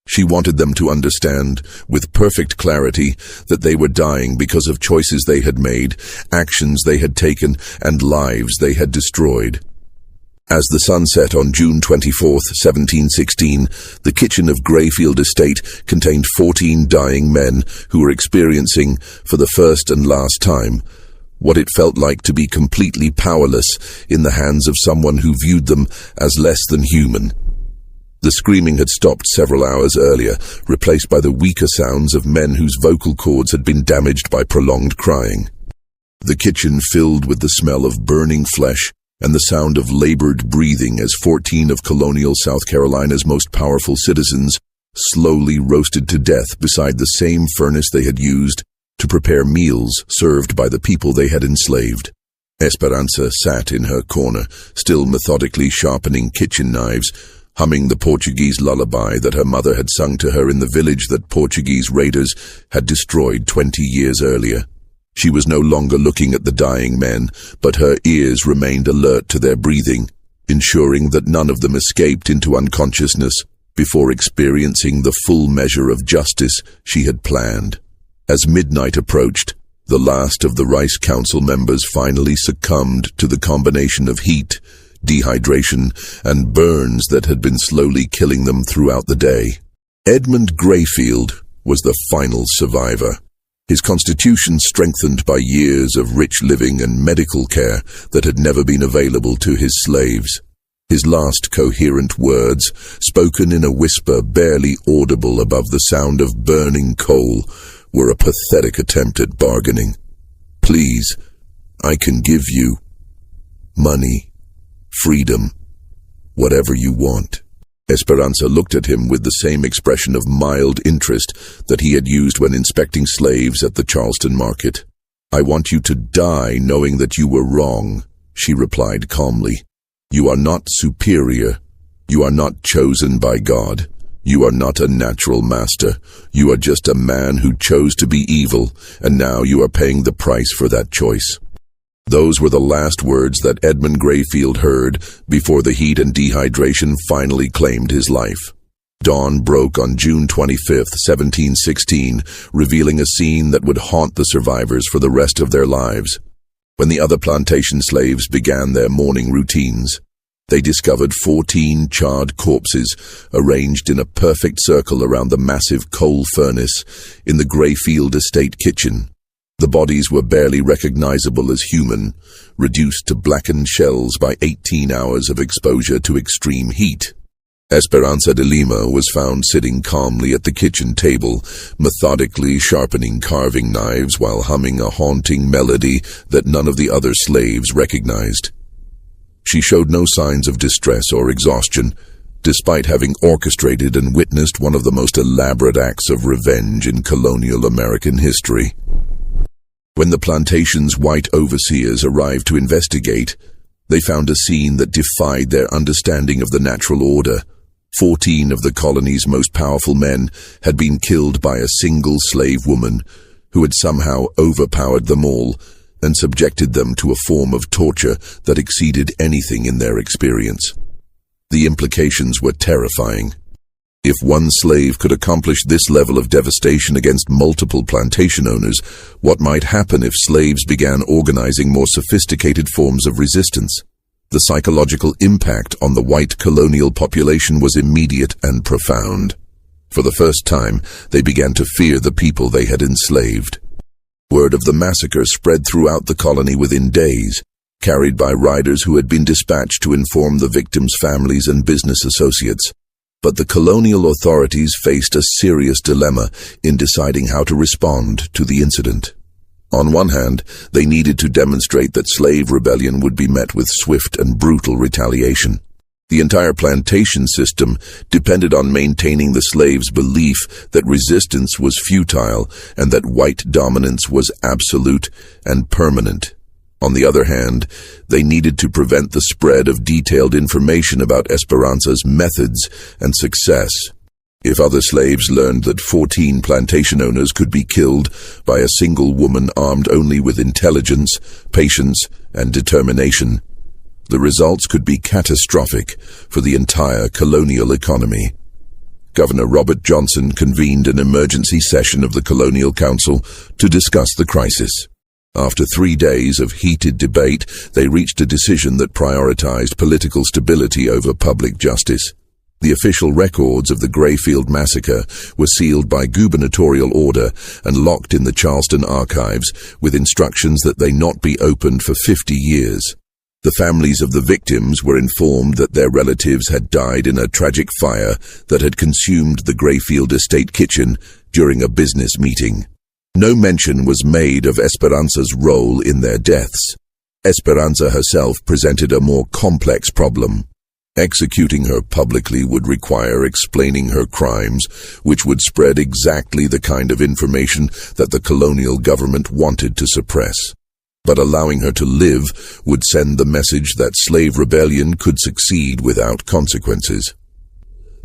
She wanted them to understand, with perfect clarity, that they were dying because of choices they had made, actions they had taken, and lives they had destroyed. As the sun set on June 24, 1716, the kitchen of Greyfield Estate contained 14 dying men who were experiencing, for the first and last time, what it felt like to be completely powerless in the hands of someone who viewed them as less than human. The screaming had stopped several hours earlier, replaced by the weaker sounds of men whose vocal cords had been damaged by prolonged crying. The kitchen filled with the smell of burning flesh and the sound of labored breathing as 14 of Colonial South Carolina's most powerful citizens slowly roasted to death beside the same furnace they had used to prepare meals served by the people they had enslaved. Esperanza sat in her corner, still methodically sharpening kitchen knives, humming the Portuguese lullaby that her mother had sung to her in the village that Portuguese raiders had destroyed 20 years earlier. She was no longer looking at the dying men, but her ears remained alert to their breathing, ensuring that none of them escaped into unconsciousness before experiencing the full measure of justice she had planned. As midnight approached, the last of the Rice Council members finally succumbed to the combination of heat, dehydration, and burns that had been slowly killing them throughout the day. Edmund Greyfield was the final survivor, his constitution strengthened by years of rich living and medical care that had never been available to his slaves. His last coherent words, spoken in a whisper barely audible above the sound of burning coal, were a pathetic attempt at bargaining. "Please, I can give you money, freedom, whatever you want." Esperanza looked at him with the same expression of mild interest that he had used when inspecting slaves at the Charleston market. "I want you to die knowing that you were wrong," she replied calmly. "You are not superior. You are not chosen by God. You are not a natural master. You are just a man who chose to be evil, and now you are paying the price for that choice." Those were the last words that Edmund Greyfield heard before the heat and dehydration finally claimed his life. Dawn broke on June 25, 1716, revealing a scene that would haunt the survivors for the rest of their lives. When the other plantation slaves began their morning routines, they discovered 14 charred corpses arranged in a perfect circle around the massive coal furnace in the Greyfield Estate kitchen. The bodies were barely recognizable as human, reduced to blackened shells by 18 hours of exposure to extreme heat. Esperanza de Lima was found sitting calmly at the kitchen table, methodically sharpening carving knives while humming a haunting melody that none of the other slaves recognized. She showed no signs of distress or exhaustion, despite having orchestrated and witnessed one of the most elaborate acts of revenge in colonial American history. When the plantation's white overseers arrived to investigate, they found a scene that defied their understanding of the natural order. 14 of the colony's most powerful men had been killed by a single slave woman who had somehow overpowered them all and subjected them to a form of torture that exceeded anything in their experience. The implications were terrifying. If one slave could accomplish this level of devastation against multiple plantation owners, what might happen if slaves began organizing more sophisticated forms of resistance? The psychological impact on the white colonial population was immediate and profound. For the first time, they began to fear the people they had enslaved. Word of the massacre spread throughout the colony within days, carried by riders who had been dispatched to inform the victims' families and business associates. But the colonial authorities faced a serious dilemma in deciding how to respond to the incident. On one hand, they needed to demonstrate that slave rebellion would be met with swift and brutal retaliation. The entire plantation system depended on maintaining the slaves' belief that resistance was futile and that white dominance was absolute and permanent. On the other hand, they needed to prevent the spread of detailed information about Esperanza's methods and success. If other slaves learned that 14 plantation owners could be killed by a single woman armed only with intelligence, patience, and determination, the results could be catastrophic for the entire colonial economy. Governor Robert Johnson convened an emergency session of the Colonial Council to discuss the crisis. After 3 days of heated debate, they reached a decision that prioritized political stability over public justice. The official records of the Grayfield Massacre were sealed by gubernatorial order and locked in the Charleston archives with instructions that they not be opened for 50 years. The families of the victims were informed that their relatives had died in a tragic fire that had consumed the Grayfield estate kitchen during a business meeting. No mention was made of Esperanza's role in their deaths. Esperanza herself presented a more complex problem. Executing her publicly would require explaining her crimes, which would spread exactly the kind of information that the colonial government wanted to suppress. But allowing her to live would send the message that slave rebellion could succeed without consequences.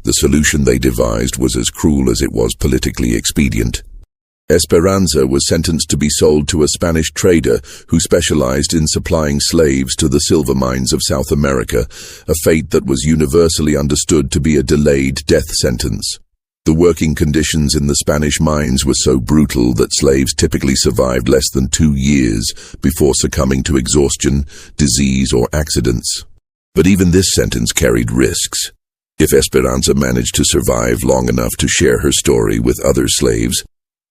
The solution they devised was as cruel as it was politically expedient. Esperanza was sentenced to be sold to a Spanish trader who specialized in supplying slaves to the silver mines of South America, a fate that was universally understood to be a delayed death sentence. The working conditions in the Spanish mines were so brutal that slaves typically survived less than 2 years before succumbing to exhaustion, disease, or accidents. But even this sentence carried risks. If Esperanza managed to survive long enough to share her story with other slaves,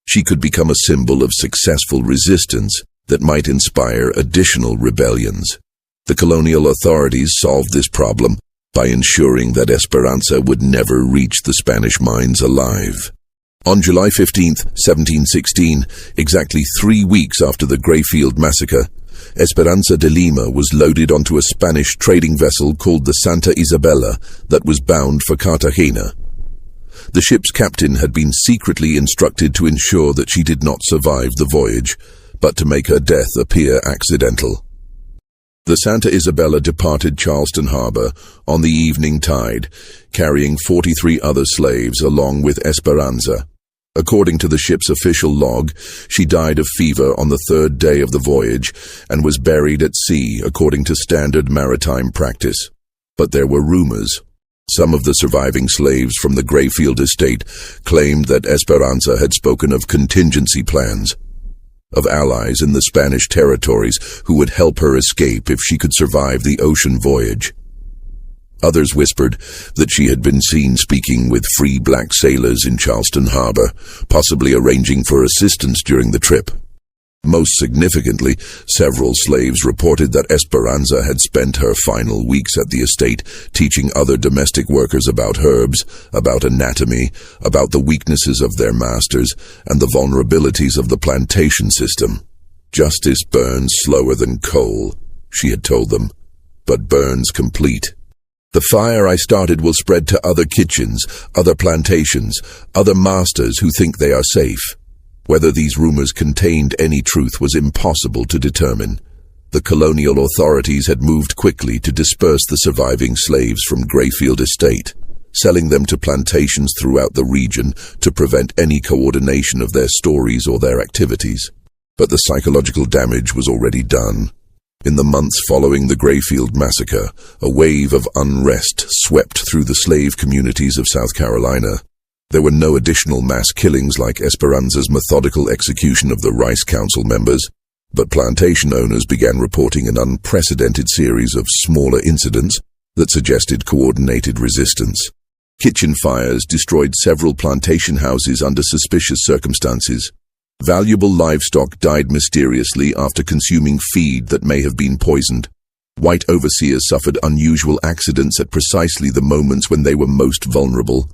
she could become a symbol of successful resistance that might inspire additional rebellions. The colonial authorities solved this problem by ensuring that Esperanza would never reach the Spanish mines alive. On July 15, 1716, exactly 3 weeks after the Grayfield Massacre, Esperanza de Lima was loaded onto a Spanish trading vessel called the Santa Isabella that was bound for Cartagena. The ship's captain had been secretly instructed to ensure that she did not survive the voyage, but to make her death appear accidental. The Santa Isabella departed Charleston Harbor on the evening tide, carrying 43 other slaves along with Esperanza. According to the ship's official log, she died of fever on the 3rd day of the voyage and was buried at sea according to standard maritime practice. But there were rumors. Some of the surviving slaves from the Grayfield estate claimed that Esperanza had spoken of contingency plans, of allies in the Spanish territories who would help her escape if she could survive the ocean voyage. Others whispered that she had been seen speaking with free black sailors in Charleston Harbor, possibly arranging for assistance during the trip. Most significantly, several slaves reported that Esperanza had spent her final weeks at the estate teaching other domestic workers about herbs, about anatomy, about the weaknesses of their masters, and the vulnerabilities of the plantation system. "Justice burns slower than coal," she had told them, "but burns complete. The fire I started will spread to other kitchens, other plantations, other masters who think they are safe." Whether these rumors contained any truth was impossible to determine. The colonial authorities had moved quickly to disperse the surviving slaves from Grayfield Estate, selling them to plantations throughout the region to prevent any coordination of their stories or their activities. But the psychological damage was already done. In the months following the Grayfield Massacre, a wave of unrest swept through the slave communities of South Carolina. There were no additional mass killings like Esperanza's methodical execution of the Rice Council members, but plantation owners began reporting an unprecedented series of smaller incidents that suggested coordinated resistance. Kitchen fires destroyed several plantation houses under suspicious circumstances. Valuable livestock died mysteriously after consuming feed that may have been poisoned. White overseers suffered unusual accidents at precisely the moments when they were most vulnerable.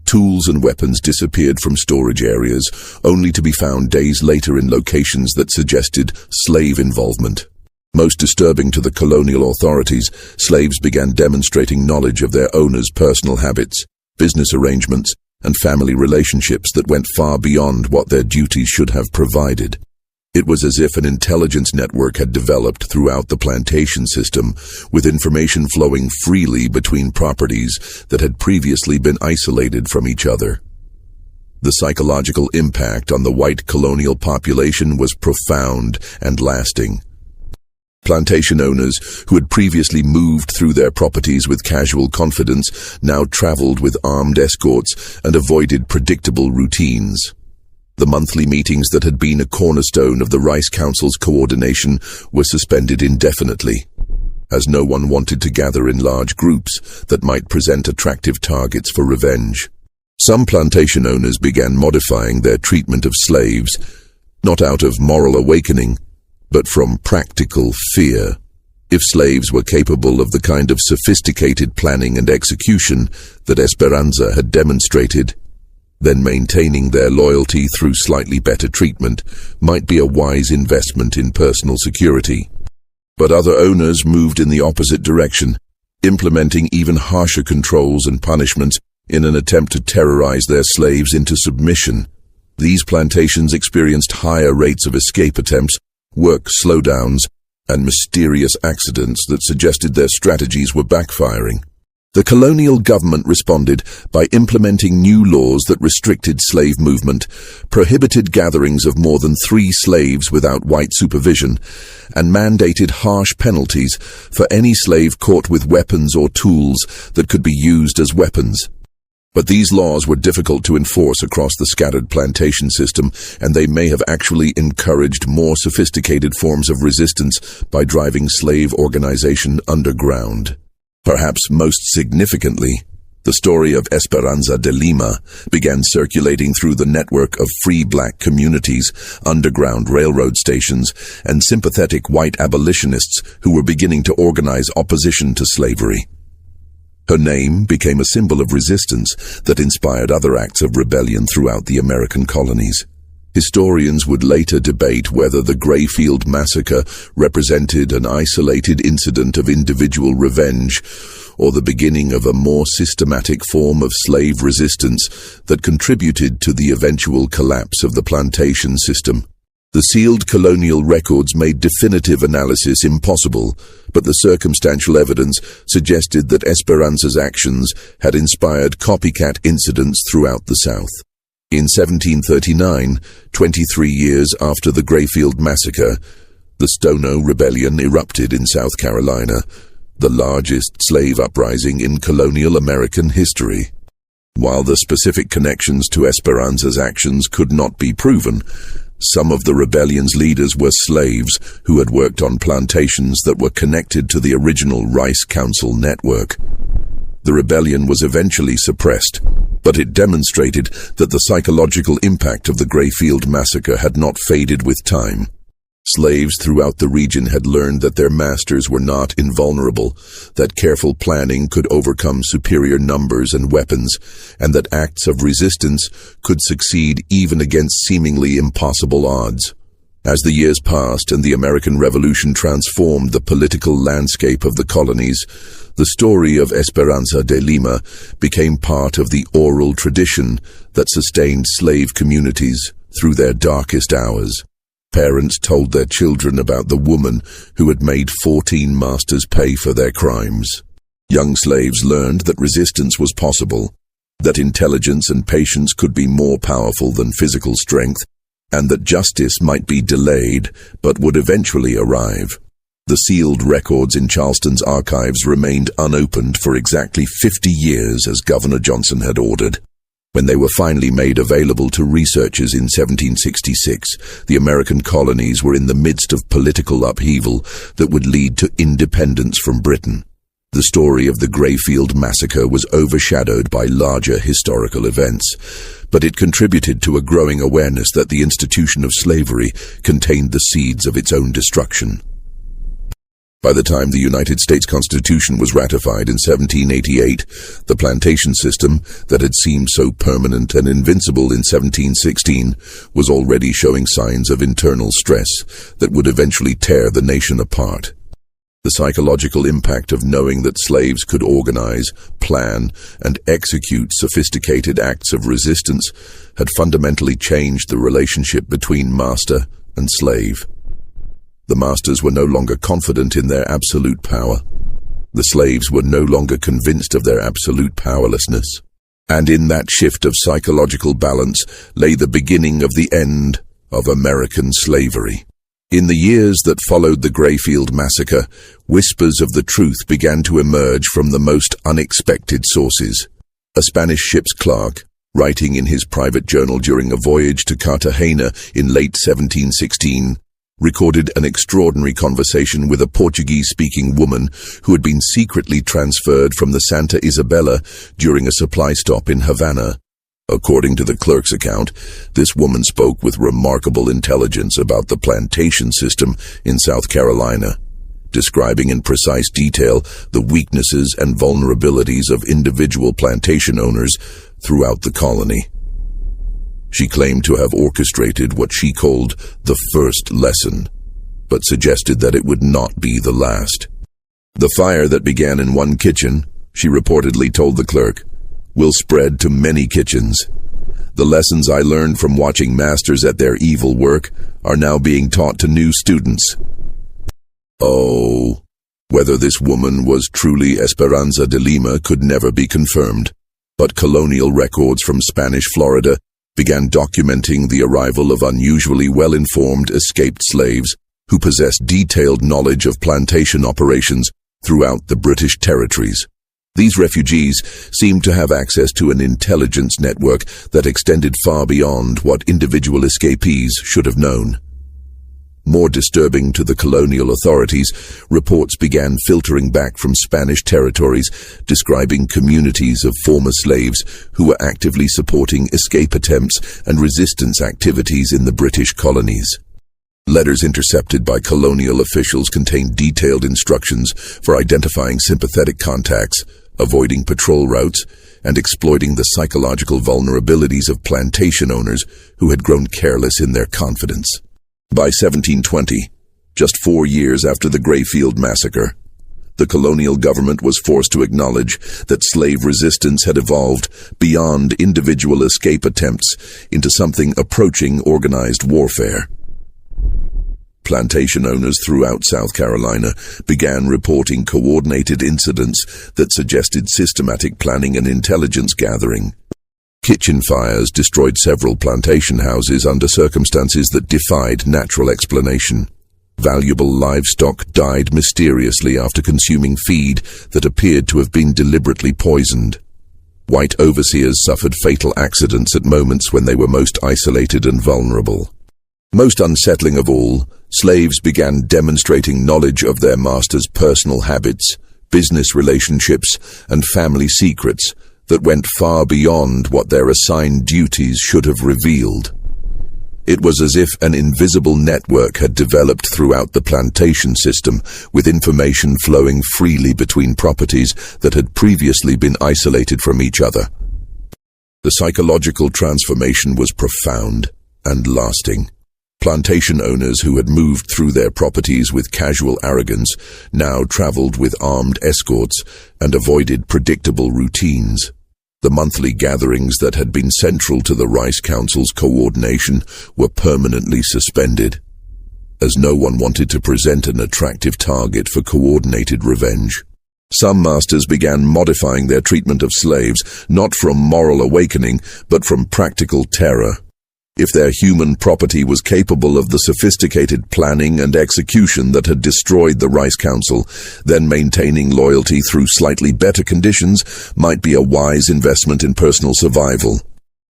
Tools and weapons disappeared from storage areas, only to be found days later in locations that suggested slave involvement. Most disturbing to the colonial authorities, slaves began demonstrating knowledge of their owners' personal habits, business arrangements, and family relationships that went far beyond what their duties should have provided. It was as if an intelligence network had developed throughout the plantation system, with information flowing freely between properties that had previously been isolated from each other. The psychological impact on the white colonial population was profound and lasting. Plantation owners, who had previously moved through their properties with casual confidence, now traveled with armed escorts and avoided predictable routines. The monthly meetings that had been a cornerstone of the Rice Council's coordination were suspended indefinitely, as no one wanted to gather in large groups that might present attractive targets for revenge. Some plantation owners began modifying their treatment of slaves, not out of moral awakening, but from practical fear. If slaves were capable of the kind of sophisticated planning and execution that Esperanza had demonstrated, then maintaining their loyalty through slightly better treatment might be a wise investment in personal security. But other owners moved in the opposite direction, implementing even harsher controls and punishments in an attempt to terrorize their slaves into submission. These plantations experienced higher rates of escape attempts, work slowdowns, and mysterious accidents that suggested their strategies were backfiring. The colonial government responded by implementing new laws that restricted slave movement, prohibited gatherings of more than 3 slaves without white supervision, and mandated harsh penalties for any slave caught with weapons or tools that could be used as weapons. But these laws were difficult to enforce across the scattered plantation system, and they may have actually encouraged more sophisticated forms of resistance by driving slave organization underground. Perhaps most significantly, the story of Esperanza de Lima began circulating through the network of free black communities, underground railroad stations, and sympathetic white abolitionists who were beginning to organize opposition to slavery. Her name became a symbol of resistance that inspired other acts of rebellion throughout the American colonies. Historians would later debate whether the Grayfield Massacre represented an isolated incident of individual revenge or the beginning of a more systematic form of slave resistance that contributed to the eventual collapse of the plantation system. The sealed colonial records made definitive analysis impossible, but the circumstantial evidence suggested that Esperanza's actions had inspired copycat incidents throughout the South. In 1739, 23 years after the Grayfield Massacre, the Stono Rebellion erupted in South Carolina, the largest slave uprising in colonial American history. While the specific connections to Esperanza's actions could not be proven, some of the rebellion's leaders were slaves who had worked on plantations that were connected to the original Rice Council network. The rebellion was eventually suppressed, but it demonstrated that the psychological impact of the Grayfield Massacre had not faded with time. Slaves throughout the region had learned that their masters were not invulnerable, that careful planning could overcome superior numbers and weapons, and that acts of resistance could succeed even against seemingly impossible odds. As the years passed and the American Revolution transformed the political landscape of the colonies, the story of Esperanza de Lima became part of the oral tradition that sustained slave communities through their darkest hours. Parents told their children about the woman who had made 14 masters pay for their crimes. Young slaves learned that resistance was possible, that intelligence and patience could be more powerful than physical strength, and that justice might be delayed but would eventually arrive. The sealed records in Charleston's archives remained unopened for exactly 50 years as Governor Johnson had ordered. When they were finally made available to researchers in 1766, the American colonies were in the midst of political upheaval that would lead to independence from Britain. The story of the Grayfield Massacre was overshadowed by larger historical events, but it contributed to a growing awareness that the institution of slavery contained the seeds of its own destruction. By the time the United States Constitution was ratified in 1788, the plantation system that had seemed so permanent and invincible in 1716 was already showing signs of internal stress that would eventually tear the nation apart. The psychological impact of knowing that slaves could organize, plan, and execute sophisticated acts of resistance had fundamentally changed the relationship between master and slave. The masters were no longer confident in their absolute power. The slaves were no longer convinced of their absolute powerlessness. And in that shift of psychological balance lay the beginning of the end of American slavery. In the years that followed the Grayfield Massacre, whispers of the truth began to emerge from the most unexpected sources. A Spanish ship's clerk, writing in his private journal during a voyage to Cartagena in late 1716, recorded an extraordinary conversation with a Portuguese-speaking woman who had been secretly transferred from the Santa Isabella during a supply stop in Havana. According to the clerk's account, this woman spoke with remarkable intelligence about the plantation system in South Carolina, describing in precise detail the weaknesses and vulnerabilities of individual plantation owners throughout the colony. She claimed to have orchestrated what she called the first lesson, but suggested that it would not be the last. The fire that began in one kitchen, she reportedly told the clerk, will spread to many kitchens. The lessons I learned from watching masters at their evil work are now being taught to new students. Oh, whether this woman was truly Esperanza de Lima could never be confirmed, but colonial records from Spanish Florida began documenting the arrival of unusually well-informed escaped slaves who possessed detailed knowledge of plantation operations throughout the British territories. These refugees seemed to have access to an intelligence network that extended far beyond what individual escapees should have known. More disturbing to the colonial authorities, reports began filtering back from Spanish territories describing communities of former slaves who were actively supporting escape attempts and resistance activities in the British colonies. Letters intercepted by colonial officials contained detailed instructions for identifying sympathetic contacts, avoiding patrol routes, and exploiting the psychological vulnerabilities of plantation owners who had grown careless in their confidence. By 1720, just 4 years after the Grayfield Massacre, the colonial government was forced to acknowledge that slave resistance had evolved beyond individual escape attempts into something approaching organized warfare. Plantation owners throughout South Carolina began reporting coordinated incidents that suggested systematic planning and intelligence gathering. Kitchen fires destroyed several plantation houses under circumstances that defied natural explanation. Valuable livestock died mysteriously after consuming feed that appeared to have been deliberately poisoned. White overseers suffered fatal accidents at moments when they were most isolated and vulnerable. Most unsettling of all, slaves began demonstrating knowledge of their masters' personal habits, business relationships, and family secrets that went far beyond what their assigned duties should have revealed. It was as if an invisible network had developed throughout the plantation system, with information flowing freely between properties that had previously been isolated from each other. The psychological transformation was profound and lasting. Plantation owners who had moved through their properties with casual arrogance now traveled with armed escorts and avoided predictable routines. The monthly gatherings that had been central to the Rice Council's coordination were permanently suspended, as no one wanted to present an attractive target for coordinated revenge. Some masters began modifying their treatment of slaves, not from moral awakening, but from practical terror. If their human property was capable of the sophisticated planning and execution that had destroyed the Rice Council, then maintaining loyalty through slightly better conditions might be a wise investment in personal survival.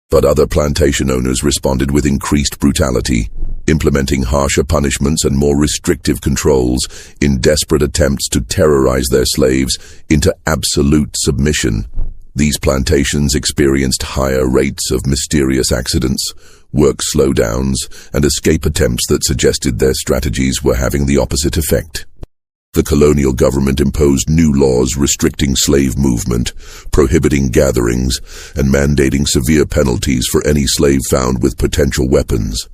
But other plantation owners responded with increased brutality, implementing harsher punishments and more restrictive controls in desperate attempts to terrorize their slaves into absolute submission. These plantations experienced higher rates of mysterious accidents, work slowdowns, and escape attempts that suggested their strategies were having the opposite effect. The colonial government imposed new laws restricting slave movement, prohibiting gatherings, and mandating severe penalties for any slave found with potential weapons.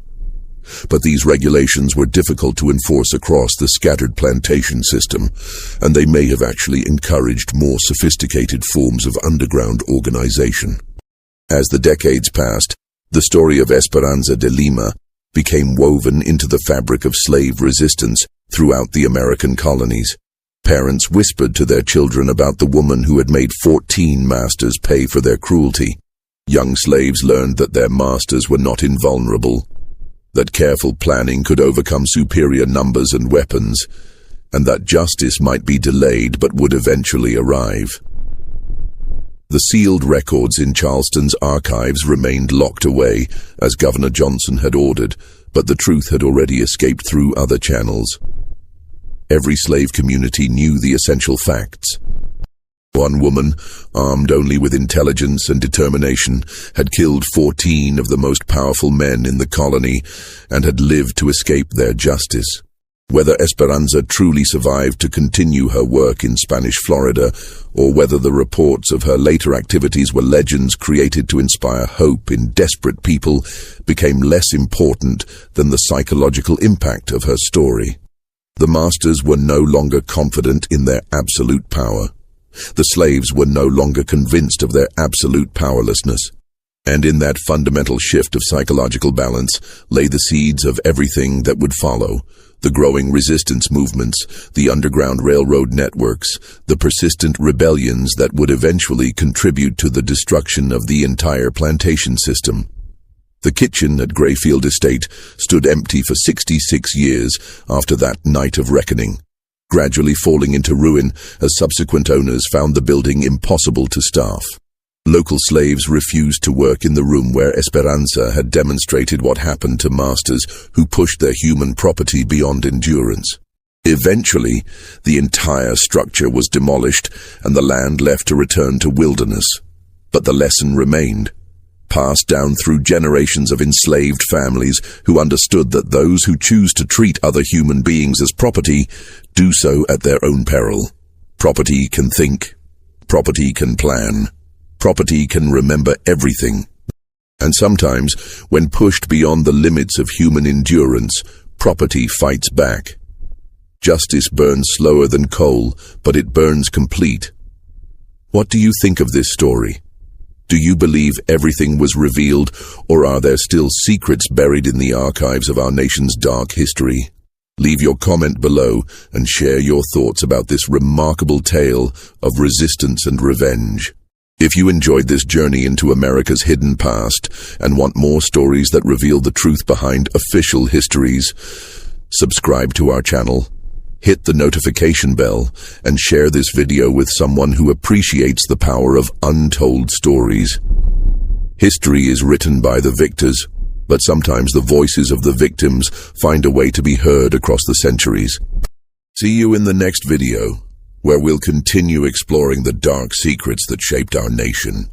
But these regulations were difficult to enforce across the scattered plantation system, and they may have actually encouraged more sophisticated forms of underground organization. As the decades passed, the story of Esperanza de Lima became woven into the fabric of slave resistance throughout the American colonies. Parents whispered to their children about the woman who had made 14 masters pay for their cruelty. Young slaves learned that their masters were not invulnerable, that careful planning could overcome superior numbers and weapons, and that justice might be delayed but would eventually arrive. The sealed records in Charleston's archives remained locked away, as Governor Johnson had ordered, but the truth had already escaped through other channels. Every slave community knew the essential facts. One woman, armed only with intelligence and determination, had killed 14 of the most powerful men in the colony and had lived to escape their justice. Whether Esperanza truly survived to continue her work in Spanish Florida, or whether the reports of her later activities were legends created to inspire hope in desperate people, became less important than the psychological impact of her story. The masters were no longer confident in their absolute power. The slaves were no longer convinced of their absolute powerlessness. And in that fundamental shift of psychological balance lay the seeds of everything that would follow: the growing resistance movements, the underground railroad networks, the persistent rebellions that would eventually contribute to the destruction of the entire plantation system. The kitchen at Grayfield Estate stood empty for 66 years after that night of reckoning, gradually falling into ruin as subsequent owners found the building impossible to staff. Local slaves refused to work in the room where Esperanza had demonstrated what happened to masters who pushed their human property beyond endurance. Eventually, the entire structure was demolished and the land left to return to wilderness. But the lesson remained, passed down through generations of enslaved families who understood that those who choose to treat other human beings as property do so at their own peril. Property can think. Property can plan. Property can remember everything. And sometimes, when pushed beyond the limits of human endurance, property fights back. Justice burns slower than coal, but it burns complete. What do you think of this story? Do you believe everything was revealed, or are there still secrets buried in the archives of our nation's dark history? Leave your comment below and share your thoughts about this remarkable tale of resistance and revenge. If you enjoyed this journey into America's hidden past and want more stories that reveal the truth behind official histories, subscribe to our channel, hit the notification bell, and share this video with someone who appreciates the power of untold stories. History is written by the victors, but sometimes the voices of the victims find a way to be heard across the centuries. See you in the next video, where we'll continue exploring the dark secrets that shaped our nation.